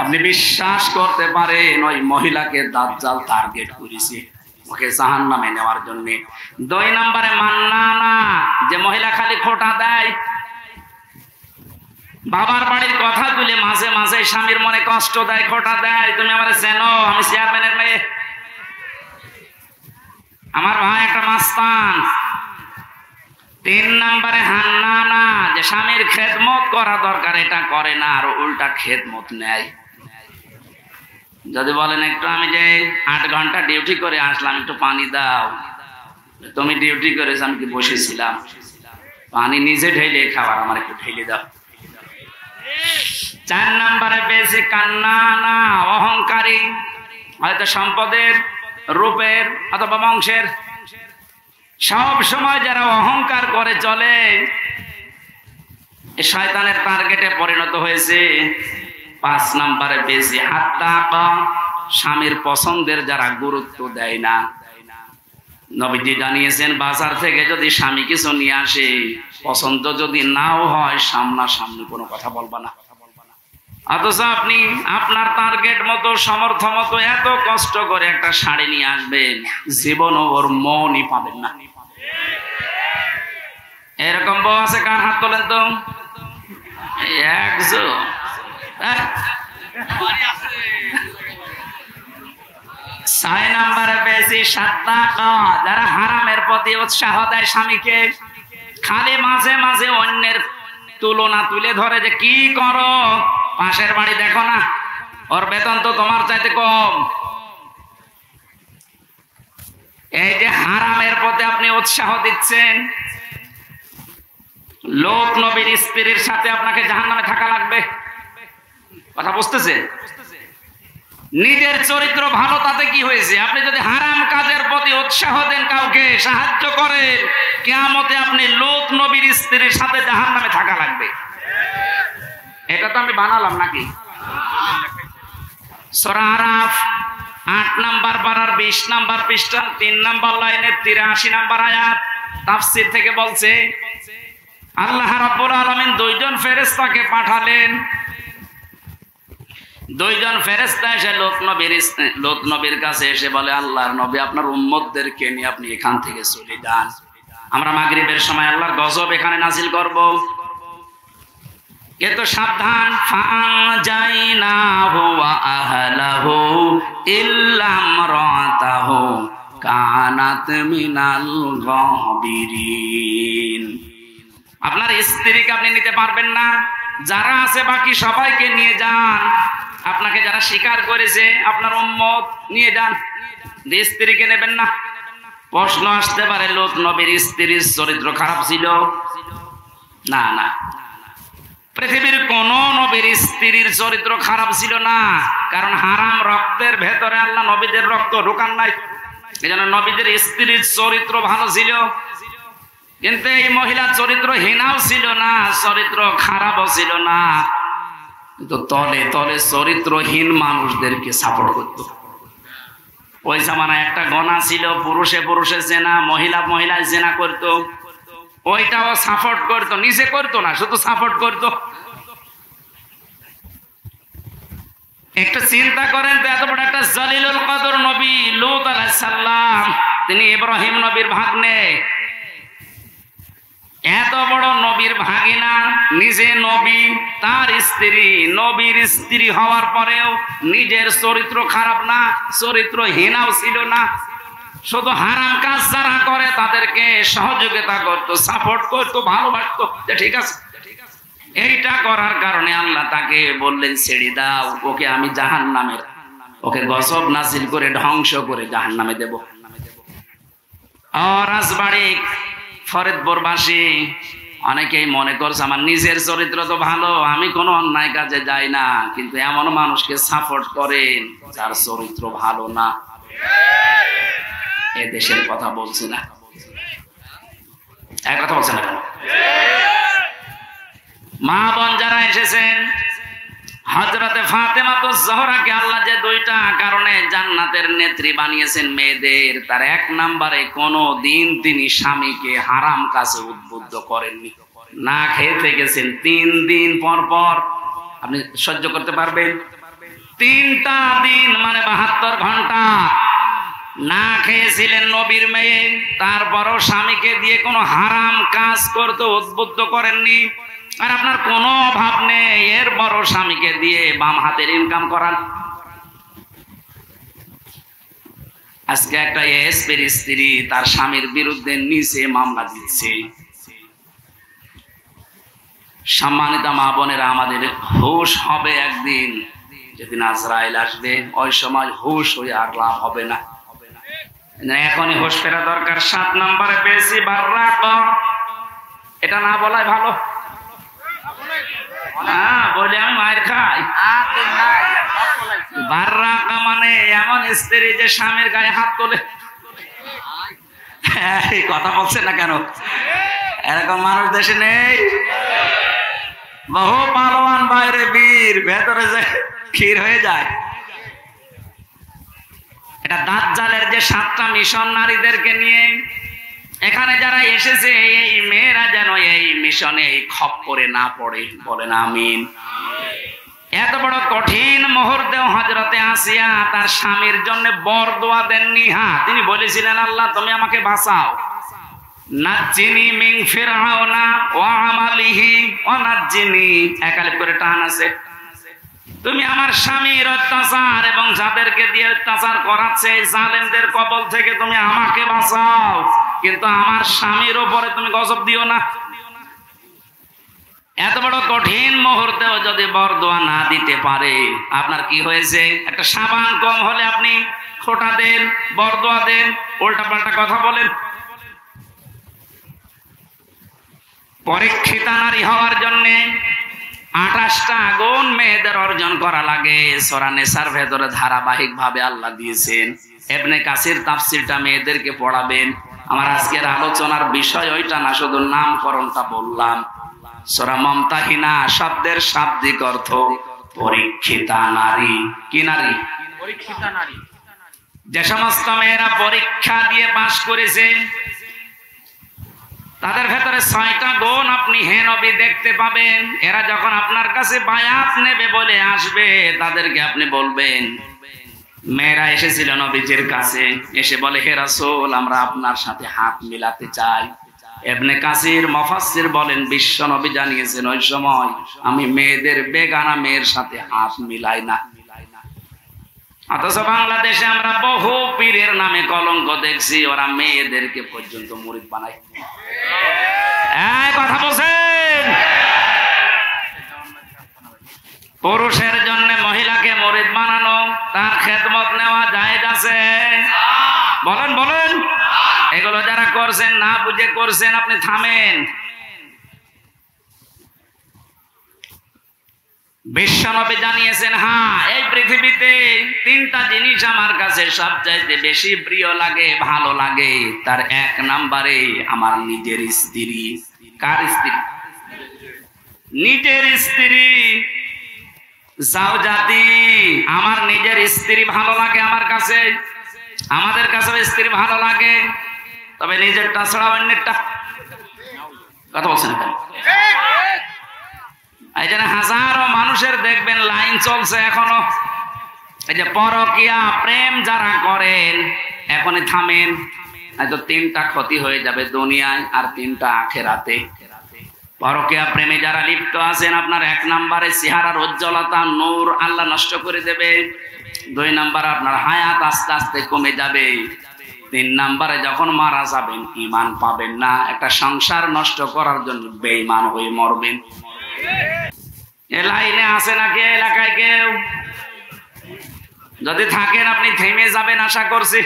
আপনি বিশ্বাস করতে পারেন ওই মহিলাকে দাজ্জাল টার্গেট করেছে। ওকে জাহান্নামে নেওয়ার জন্য। 2 নম্বরে মান্নানা, যে মহিলা খালি খোঁটা দেয়, বাবার বাড়ির কথা তুলে মাঝে মাঝে স্বামীর মনে কষ্ট দেয়, খোঁটা দেয়, তুমি আমার চেনো, আমি চেয়ারম্যানের মেয়ে, আমার ভাই একটা মাস্তান। 3 নম্বরে হান্নানা, যে স্বামীর খেদমত করা দরকার এটা করে না, আর উল্টা খেদমত নেয়। যদি বলেন একটু আমি যে 8 ঘন্টা ডিউটি করে আসলাম, একটু পানি দাও, তুমি ডিউটি করেছ, আমি কি বসেছিলাম? পানি নিজে ঢেলে খাবার আমার একটু ঢেলে দাও। 4 নম্বরে বেশি কান্নানা, অহংকারী, হয়তো সম্পদের, রূপের অথবা বংশের, সব সময় যারা অহংকার করে চলে শয়তানের টার্গেটে পরিণত হয়েছে। 5 নম্বরে বেশি হাত্তাকা, স্বামীর পছন্দের যারা গুরুত্ব দেয় না। নবীজি জানিয়েছেন বাজার থেকে যদি স্বামী কিছু নিয়ে আসে, পছন্দ যদি নাও হয়, সামনাসামনি কোনো কথা বলবা না। অথচ আপনি আপনার টার্গেট মতো, সমর্থ মতো এত কষ্ট করে একটা শাড়ি নিয়ে আসবেন, জীবনও ওর মনই পাবেন না। এরকম বউ আছে? কার হাত তোলেন তো? একজন। 6 নম্বরে বেশি সাত্তাকা, যারা হারামের প্রতি উৎসাহ দেয় স্বামীকে, খালি মাঝে মাঝে অন্যের তুলনা তুলে ধরে, যে কি করো, পাশের বাড়ি দেখো না, ওর বেতন তো তোমার চাইতে কম। এই যে হারামের প্রতি আপনি উৎসাহ দিচ্ছেন, লোক নবীর স্ত্রীর সাথে আপনাকে জাহান্নামে থাকা লাগবে। কথা বুঝতেছে? নিজের চরিত্র ভালো তাতে কি হয়েছে? আপনি যদি হারাম কাজের প্রতি উৎসাহ দেন, কাউকে সাহায্য করেন, কিয়ামতে আপনি লোক নবীর স্ত্রীর সাথে জাহান্নামে থাকা লাগবে। এটা তো আমি বানালাম নাকি? সূরা আরাফ 8 নম্বর পারার 20 নম্বর পৃষ্ঠা 3 নম্বর লাইনের 83 নম্বর আয়াত, তাফসীর থেকে বলছে আল্লাহ রাব্বুল আলামিন 2 জন ফেরেশতাকে পাঠালেন। 2 জন ফেরেশতা এসে লোক নবীর কাছে এসে বলে, আল্লাহর নবী, আপনার উম্মতদেরকে নিয়ে আপনি এখান থেকে চলে যান, আমরা মাগরিবের সময় আল্লাহর গজব এখানে নাজিল করব। কিন্তু সাবধান, ফাআজাইনাহু ওয়া আহলাহু ইল্লা ইমরাতাহু কানাত মিনাল গাবিরিন। আপনার স্ত্রীকে আপনি নিতে পারবেন না, যারা আছে বাকি সবাইকে নিয়ে যান। আপনাকে যারা স্বীকার করেছে আপনার উম্মত, নিয়ে যান, স্ত্রীকে নেবেন না। প্রশ্ন আসতে পারে, লোক নবীর স্ত্রীর চরিত্র খারাপ ছিল? না না, পৃথিবীর কোন নবীর স্ত্রীর চরিত্র খারাপ ছিল না, কারণ হারাম রক্তের ভেতরে আল্লাহ নবীদের রক্ত ঢোকান নাই। এজন্য নবীদের স্ত্রীর চরিত্র ভালো ছিল। কিন্তু এই মহিলা চরিত্রহীনাও ছিল না, চরিত্র খারাপও ছিল না, কিন্তু তলে তলে চরিত্রহীন মানুষদেরকে সাপোর্ট করত। ওই জামানায় একটা গণা ছিল, পুরুষে পুরুষে জেনা, মহিলা মহিলায় জেনা করত, ওইটাও সাপোর্ট করতো, নিজে করতো না, শুধু সাপোর্ট করতো। একটু চিন্তা করেন তো, এত বড় একটা জলিলুল কদর নবী লূত আলাইহিস সালাম, তিনি ইব্রাহিম নবীর ভাগ্নে, এত বড় নবীর ভাগিনা, নিজে নবী, তার স্ত্রী নবীর স্ত্রী হওয়ার পরেও নিজের চরিত্র খারাপ না, চরিত্রহীনাও ছিল না, শুধু হারাম কাজ যারা করে তাদেরকে সহযোগিতা করতো, সাপোর্ট করতো, ভালোবাসতো, যে ঠিক আছে। এইটা করার কারণে আল্লাহ তাকে বললেন, ছেড়ে দাও, ওকে আমি জাহান্নামের, ওকে গজব নাজিল করে ধ্বংস করে জাহান্নামে দেব। রাজবাড়ি ফরিদপুরবাসী অনেকেই মনে করছে আমার নিজের চরিত্র তো ভালো, আমি কোনো অন্যায় কাজে যাই না, কিন্তু এমন মানুষকে সাপোর্ট করেন যার চরিত্র ভালো না। এ দেশের কথা বলছি না, এক কথা বলছে না কেন? মা বোন যারা এসেছেন, হযরতে ফাতেমাতুজ জোহরাকে আল্লাহ যে 2টা কারণে জান্নাতের নেত্রী বানিয়েছেন মেয়েদের, তার 1 নম্বরে কোনো দিন তিনি স্বামীকে হারাম কাজে উদ্বুদ্ধ করেননি। না খেয়ে থেকেছেন 3 দিন পর পর। আপনি সহ্য করতে পারবেন? 3টা দিন মানে 72 ঘন্টা না খেয়েছিলেন নবীর মেয়ে, তারপরও স্বামীকে দিয়ে কোনো হারাম কাজ করতে উদ্বুদ্ধ করেননি। আর আপনার কোনো অভাব নেই, এরপরও স্বামীকে দিয়ে বাম হাতের ইনকাম করান। আজকে একটা এসপির স্ত্রী তার স্বামীর বিরুদ্ধে নিচে মামলা দিচ্ছে। সম্মানিত মা বোনেরা, আমাদের হুঁশ হবে একদিন, যেদিন আজরাইল আসবে, ওই সময় হুঁশ হয়ে আর লাভ হবে না। এখনই হুঁশ ফেরা দরকার। 7 নম্বরে পেয়েছি বাররাক। এটা না বলাই ভালো। হ্যাঁ, বলে আমি মায়ের খাই। বাররাক মানে এমন স্ত্রী যে স্বামীর গায়ে হাত তোলে। এই কথা বলছে না কেন? এরকম মানুষ দেশে নেই? বহু পালোয়ান বাইরে বীর, ভেতরে যে ক্ষীর হয়ে যায়। এটা দাজ্জালের যে 7টা মিশন নারীদেরকে নিয়ে এখানে যারা এসেছে, এই মেয়েরা যেন এই মিশনে এই খপ্পরে না পড়ে, বলেন আমিন। এত বড় কঠিন মুহূর্তেও হযরতে আসিয়া তার স্বামীর জন্য বরদোয়া দেননি। হ্যাঁ, তিনি বলেছিলেন, আল্লাহ তুমি আমাকে বাঁচাও, নাজ্জিনি মিন ফিরআউনা ওয়া আমালিহি ওয়া নাজ্জিনি, একালিপ করে টান আছে। তুমি আমার স্বামীর অত্যাচার এবং যাদেরকে দিয়ে অত্যাচার করাচ্ছে জালেমদের কবল থেকে তুমি আমাকে বাঁচাও, কিন্তু আমার স্বামীর উপরে তুমি গজব দিও না। এত বড় কঠিন মুহূর্তেও যদি বরদোয়া না দিতে পারে, আপনার কি হয়েছে? একটা সাবান কম হলে আপনি খোঁটা দেন, বরদোয়া দেন, উল্টা পাল্টা কথা বলেন। পরীক্ষিতা নারী হওয়ার জন্য 28টা গুণ মেয়েদের অর্জন করা লাগে। সূরা নিসার ভেতরে ধারাবাহিক ভাবে আল্লাহ দিয়েছেন। ইবনে কাসির তাফসীরটা মেয়েদেরকে পড়াবেন। আমার আজকের আলোচনার বিষয় ওইটা না, শুধু নামকরণটা বললাম। সূরা মুমতাহিনা শব্দের শাব্দিক অর্থ পরীক্ষিতা নারী। কি নারী? পরীক্ষিতা নারী। যে সমস্ত মেয়েরা পরীক্ষা দিয়ে পাশ করেছে তাদের ভেতরে 6টা গুণ আপনি হে নবী দেখতে পাবেন। এরা যখন আপনার কাছে বায়াত নেবে বলে আসবে, তাদেরকে আপনি বলবেন, মেয়েরা এসেছিল নবীজির কাছে, এসে বলে, হে রাসূল, আমরা আপনার সাথে হাত মিলাতে চাই। ইবনে কাসির মুফাসসির বলেন, বিশ্ব নবী জানিয়েছেন, ওই সময় আমি মেয়েদের বেগানা মেয়ের সাথে হাত মিলাই না। অথচ বাংলাদেশে আমরা বহু পীরের নামে কলঙ্ক দেখছি, ওরা মেয়েদেরকে পর্যন্ত মুরিদ বানায়। কথা বলছেন? পুরুষের জন্য মহিলাকে মুরিদ বানানো, তার খেদমত নেওয়া জায়েজ আছে? বলেন বলেন। এগুলো যারা করছেন, না বুঝে করছেন, আপনি থামেন। বিশ্বনবী জানিয়েছেন, হ্যাঁ, এই পৃথিবীতে 3টা জিনিস আমার কাছে সবচাইতে বেশি প্রিয় লাগে, ভালো লাগে। তার 1 নম্বরে আমার নিজের স্ত্রী। কার স্ত্রী? নিজের স্ত্রী। জাওজাতি, আমার নিজের স্ত্রী ভালো লাগে আমার কাছে। আমাদের কাছে স্ত্রী ভালো লাগে, তবে নিজেরটা ছাড়া অন্যেরটা। কথা বলছেন? এই জন্য হাজারো মানুষের দেখবেন লাইন চলছে এখনো। এই যে পরকীয়া প্রেম যারা করেন, এখনই থামেন, হয়তো 3টা ক্ষতি হয়ে যাবে দুনিয়ায় আর 3টা আখিরাতে। পরকীয়া প্রেমে যারা লিপ্ত আছেন, আপনার 1 নম্বরে চেহারার উজ্জ্বলতা, নূর আল্লাহ নষ্ট করে দেবে। 2 নম্বরে আপনার হায়াত আস্তে আস্তে কমে যাবে। 3 নম্বরে যখন মারা যাবেন ঈমান পাবেন না। একটা সংসার নষ্ট করার জন্য বেঈমান হয়ে মরবেন। এ লাইনে আছে নাকি এলাকায় কেউ? যদি থাকেন আপনি থেমে যাবেন আশা করছি।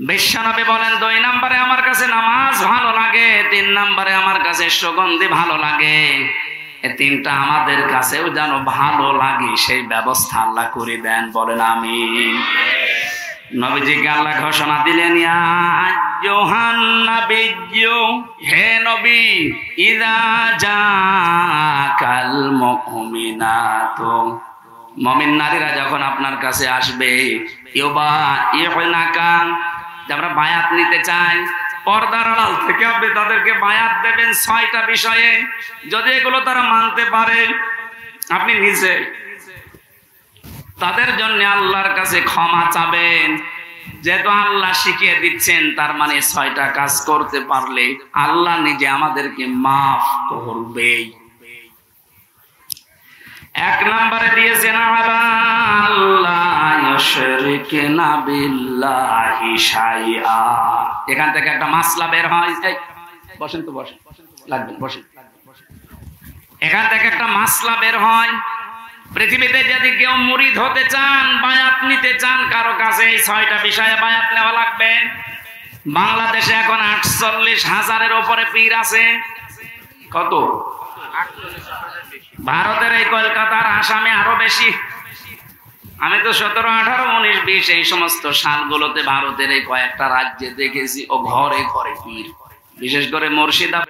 বিশ্বনবী বলেন, 2 নম্বরে আমার কাছে নামাজ ভালো লাগে, 3 নম্বরে আমার কাছে সুগন্ধি ভালো লাগে। এই 3টা আমাদের কাছেও যেন ভালো লাগে, সেই ব্যবস্থা আল্লাহ করে দেন। বলেন আমিন। নবীজিকে আল্লাহ ঘোষণা দিলেন, ইয়া আইয়ুহান নাবিয়্যু, হে নবী, ইযা জাকাল মুমিনাতু, মুমিন নারীরা যখন আপনার কাছে আসবে, ইউবাইউনাকা, আমরা বায়াত নিতে চাই, পর্দার আড়াল থেকে আপনি তাদেরকে বায়াত দেবেন 6টা বিষয়ে। যদি এগুলো তারা মানতে পারে, আপনি নিজে তাদের জন্য আল্লাহর কাছে ক্ষমা চাবেন। যেহেতু আল্লাহ শিখিয়ে দিচ্ছেন, তার মানে 6টা কাজ করতে পারলে আল্লাহ নিজে আমাদেরকে মাফ করবেই। 1 নম্বরে দিয়েছেন এখান থেকে একটা মাসলা বের হয়। বসেন তো, বসেন, লাগবেন, বসেন। এখান থেকে একটা মাসলা বের হয়। পৃথিবীতে যদি কেউ মুরিদ হতে চান, বায়াত নিতে চান কারো কাছে, এই 6টা বিষয়ে বায়াত নেওয়া লাগবে। বাংলাদেশে এখন 48,000-এর উপরে পীর আছে। কত? ভারতের এই কলকাতার, আসামে আরো বেশি। আমি তো 17, 18, 19, 20 এই সমস্ত সালগুলোতে ভারতের এই কয়েকটা রাজ্যে দেখেছি ও ঘরে ঘরে পীর, বিশেষ করে মুর্শিদাবাদ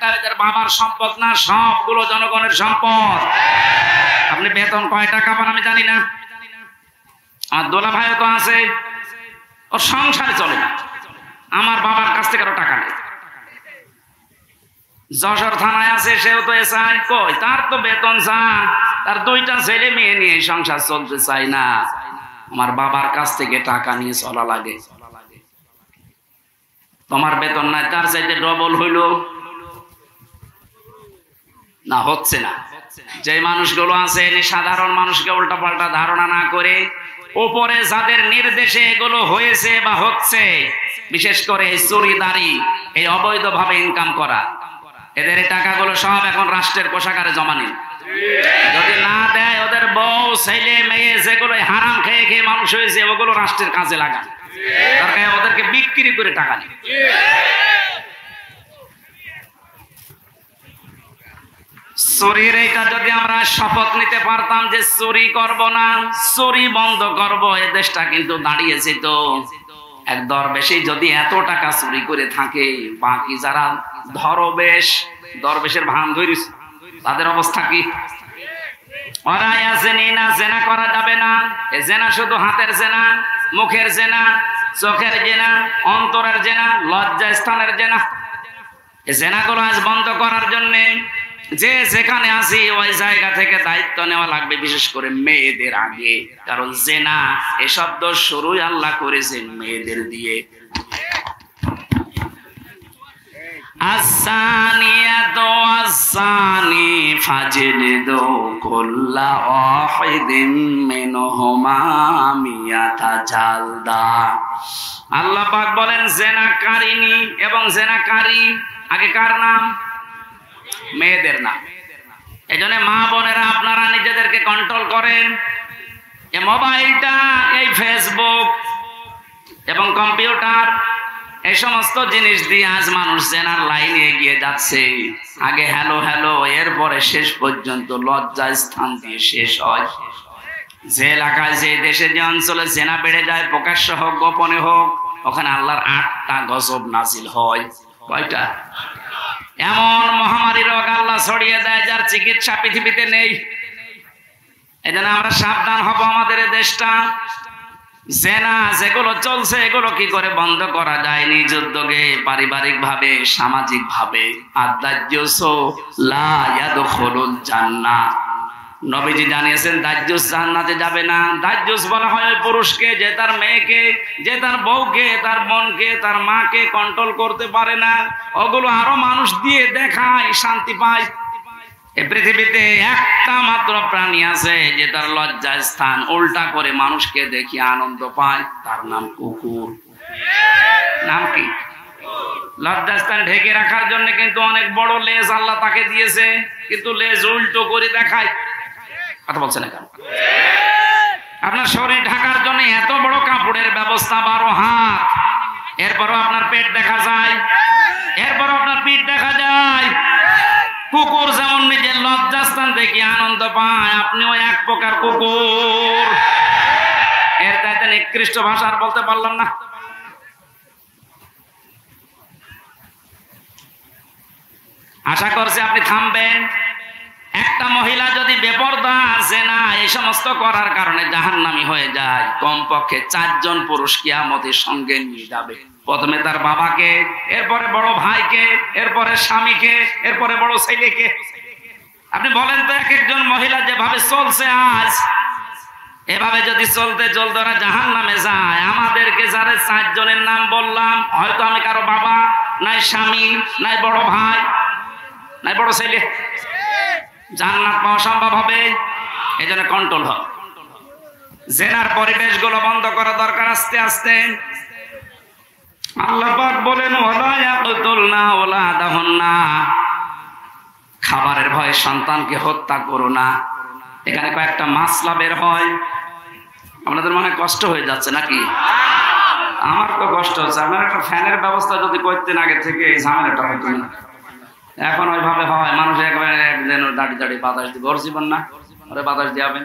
একটা এদের বাবার সম্পদ না, সবগুলো জনগণের সম্পদ। আপনি বেতন কয় টাকা পান আমি জানি না, আমার দোলা ভাইও তো আছে, ওর সংসারে চলে না, আমার বাবার কাছ থেকে আরো টাকা নেই। যশোর থানায় আছে, সেও তো এসআই, কই তার তো বেতন চা, তার 2টা ছেলে মেয়ে নিয়ে সংসার চলতে চাই না, আমার বাবার কাছ থেকে টাকা নিয়ে চলা লাগে। তোমার বেতন নাই, তার চাইতে ডবল হইল না, হচ্ছে না। যে মানুষগুলো আছে সাধারণ মানুষকে উল্টা পাল্টা ধারণা না করে উপরে যাদের নির্দেশে এগুলো হয়েছে বা হচ্ছে, বিশেষ করে এই চুরিদারি, এই অবৈধভাবে ইনকাম করা, এদের এই টাকাগুলো সব এখন রাষ্ট্রের কোষাগারে জমা নেই। যদি না দেয় ওদের বউ ছেলে মেয়ে যেগুলো হারাম খেয়ে খেয়ে মানুষ হয়েছে, ওগুলো রাষ্ট্রের কাজে লাগান, দরকার ওদেরকে বিক্রি করে টাকা নেই। চুরির এইটা যদি আমরা শপথ নিতে পারতাম যে চুরি করব না, চুরি বন্ধ করব, এ দেশটা কিন্তু দাঁড়িয়েছে। তো এক দরবেশই যদি এত টাকা চুরি করে থাকে, বাকি যারা দরবেশের ভান ধরিস, তাদের অবস্থা কি? ওরা আসেনি না, জেনা করা যাবে না। এ জেনা শুধু হাতের জেনা, মুখের জেনা, চোখের জেনা, অন্তরের জেনা, লজ্জা স্থানের জেনা। এই জেনাগুলো আজ বন্ধ করার জন্য যে যেখানে আসি ওই জায়গা থেকে দায়িত্ব নেওয়া লাগবে, বিশেষ করে মেয়েদের আগে, কারণ জেনা এ শব্দ শুরুই আল্লাহ করেছেন মেয়েদের দিয়ে। আসানিয়াতু আসানি ফাজলিদু কুল্লা ওয়াহিদিন মিনহুমা মিয়াতা জালদা। আল্লাহ পাক বলেন জেনাকারিনী এবং জেনাকারী, আগে কার নাম? মেয়েদের নাম। এজন্য মা বোনেরা আপনারা নিজেদেরকে কন্ট্রোল করেন। এই মোবাইলটা, এই ফেসবুক এবং কম্পিউটার, এই সমস্ত জিনিস দিয়ে আজ মানুষ জেনার লাইনে এগিয়ে যাচ্ছে। আগে হ্যালো হ্যালো, এরপরে শেষ পর্যন্ত লজ্জা স্থান দিয়ে শেষ হয়। যে এলাকায়, যে দেশে, যে অঞ্চলে জেনা বেড়ে যায়, প্রকাশ্য হোক গোপনে হোক, ওখানে আল্লাহর 8টা গজব নাজিল হয়। কয়টা? এমন মহামারী রোগ আল্লাহ ছড়িয়ে দেয় যার চিকিৎসা পৃথিবীতে নেই। এজন্য আমরা সাবধান হব। আমাদের এই দেশটা, জেনা যেগুলো চলছে, এগুলো কি করে বন্ধ করা যায়? নিজ উদ্যোগে, পারিবারিক ভাবে, সামাজিক ভাবে। আদাজ্জুসু লা ইয়াদখুলুল জান্নাহ। নবীজি জানিয়েছেন দাজ্জুস জান্নাতে যাবে না। দাজ্জুস বলা হয় ওই পুরুষকে যে তার মেয়েকে, যে তার বউকে, তার বোনকে, তার মাকে কন্ট্রোল করতে পারে না। ওগুলো আরো মানুষ দিয়ে দেখায়, শান্তি পায়। এই পৃথিবীতে একটা মাত্র প্রাণী আছে যে তার লজ্জা স্থান উল্টা করে মানুষকে দেখিয়ে আনন্দ পায়, তার নাম কুকুর। নাম কি? লজ্জাস্থান ঢেকে রাখার জন্য কিন্তু অনেক বড় লেজ আল্লাহ তাকে দিয়েছে, কিন্তু লেজ উল্টো করে দেখায়। কথা বলছে না কেন? আপনার শরীর ঢাকার জন্য এত বড় কাপড়ের ব্যবস্থা, 12 হাত, এরপরও আপনার পেট দেখা যায়, এরপরও আপনার পিঠ দেখা যায়। কুকুর যেমন নিজের লজ্জাস্থান দেখে আনন্দ পায়, আপনিও এক প্রকার কুকুর। এর চাইতে নিকৃষ্ট ভাষা আর বলতে পারলাম না। আশা করছি আপনি থামবেন। একটা মহিলা যদি বেপরদা জেনা এই সমস্ত করার কারণে জাহান্নামী হয়ে যায়, কমপক্ষে 4 জন পুরুষ কিয়ামতের সঙ্গে নিয়ে যাবে। প্রথমে তার বাবাকে, এরপরে বড় ভাইকে, এরপরে স্বামীকে, এরপরে বড় ছেলেকে। আপনি বলেন তো, এক একজন মহিলা যেভাবে চলছে আজ, এভাবে যদি চলতে চলতে ওরা জাহান্নামে যায়, আমাদেরকে যারা 4 জনের নাম বললাম, হয়তো আমি কারো বাবা, নাই স্বামী, নাই বড় ভাই, নাই বড় ছেলে, জান্নাত পাওয়া সম্ভব হবে? এই জন্য কন্ট্রোল হয়। জেনার পরিবেশগুলো বন্ধ করা দরকার আস্তে আস্তে। আল্লাহ পাক বলেন ওয়ালা ইয়াকতুলনা ওয়ালাদাহুন্না, খাবারের ভয়ে সন্তানকে হত্যা করো না। এখানে কয়েকটা মাসলা বের হয়। আপনাদের মনে কষ্ট হয়ে যাচ্ছে নাকি? আমার তো কষ্ট হচ্ছে। আপনার একটা ফ্যানের ব্যবস্থা যদি করতেন আগে থেকে, এই ঝামেলাটা হতো না। এখন ওইভাবে হয়, মানুষ একবারে দাঁড়িয়ে দাঁড়িয়ে বাতাস দিবে। ওর জীবন না, ওরে বাতাস দিয়াবেন।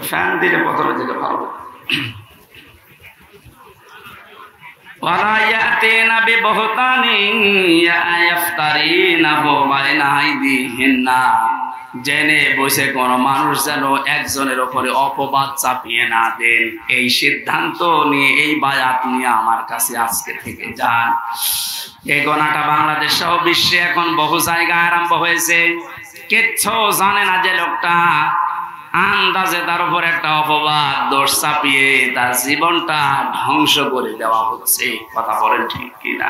ফ্যান দিলে প্রথমে থেকে ভালো। ওয়ালা ইয়াতিনা বিবহতানিন ইয়াফতারিনাহু বাইনা আইদিহিন্না, জেনে বসে কোন মানুষ যেন একজনের উপরে অপবাদ চাপিয়ে না দেন। এই সিদ্ধান্ত নিয়ে, এই বায়াত নিয়ে আমার কাছে আজকে থেকে যান। এই গোনাটা বাংলাদেশ সহ বিশ্বে এখন বহু জায়গায় আরম্ভ হয়েছে। কিচ্ছু জানে না যে লোকটা, আন্দাজে তার উপর একটা অপবাদ দোষ চাপিয়ে তার জীবনটা ধ্বংস করে দেওয়া হচ্ছে। কথা বলেন ঠিক কিনা?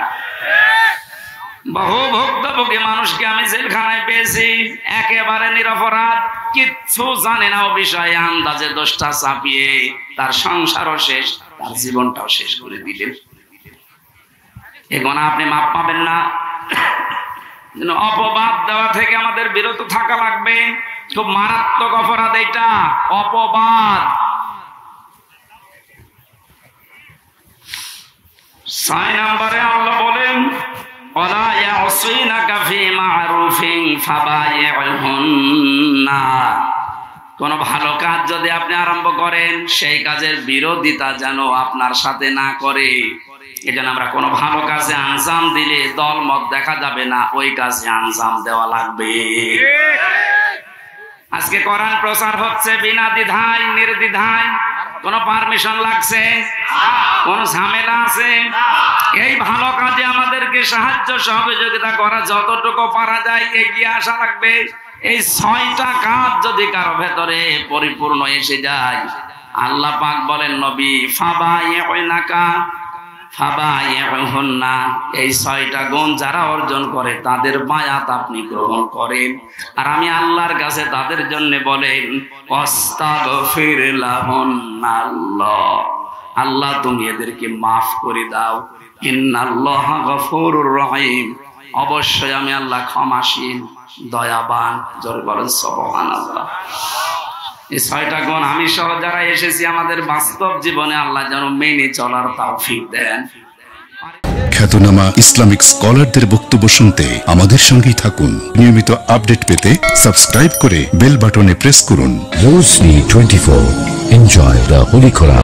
বহু ভুক্তভোগী মানুষকে আমি জেলখানায় পেয়েছি, একেবারে নিরপরাধ, কিচ্ছু জানে না ও বিষয়ে, আন্দাজে দোষটা চাপিয়ে তার সংসারও শেষ, তার জীবনটাও শেষ করে দিলেন। এ গুনাহ আপনি মাপ পাবেন না। অপবাদ দেওয়া থেকে আমাদের বিরত থাকা লাগবে। খুব মারাত্মক অপরাধ এটা, অপবাদ। 6 নম্বরে আল্লাহ বলেন ওয়ালা ইয়াসিনাকা ফি মা'রুফিন ফাবাইহুন্না, কোন ভালো কাজ যদি আপনি আরম্ভ করেন, সেই কাজের বিরোধিতা যেন আপনার সাথে না করে। এজন্য আমরা কোনো ভালো কাজে আঞ্জাম দিলে দলমত দেখা যাবে না, ওই কাজে আঞ্জাম দেওয়া লাগবে। আজকে কোরআন প্রচার হচ্ছে বিনা দ্বিধায় নির্দ্বিধায়, কোন পারমিশন লাগছে, কোন ঝামেলা আছে? এই ভালো কাজে আমাদেরকে সাহায্য সহযোগিতা করা, যতটুকু পারা যায় এগিয়ে আসা লাগবে। এই 6টা কাজ যদি কারো ভেতরে পরিপূর্ণ এসে যায়, আল্লাহ পাক বলেন নবী ফাবাইহুন্না, এই 6টা গুণ যারা অর্জন করে তাদের বায়াত আপনি গ্রহণ করেন। আর আমি আল্লাহর কাছে তাদের জন্য বলেন আস্তাগফির লাহুন্না, আল্লাহ তুমি এদেরকে মাফ করে দাও। ইন্নাল্লাহা গফুরুর রহিম, অবশ্যই আমি আল্লাহ ক্ষমাশীল দয়াবান। জোরে বলেন সুবহানাল্লাহ। এই 6টা গুণ আমি সহ যারা এসেছি আমাদের বাস্তব জীবনে আল্লাহ যেন মেনে চলার তৌফিক দেন। খ্যাতনামা ইসলামিক স্কলারদের বক্তব্য শুনতে আমাদের সঙ্গেই থাকুন। নিয়মিত আপডেট পেতে সাবস্ক্রাইব করে বেল বাটনে প্রেস করুন। Rosni 24. Enjoy the Holy Quran.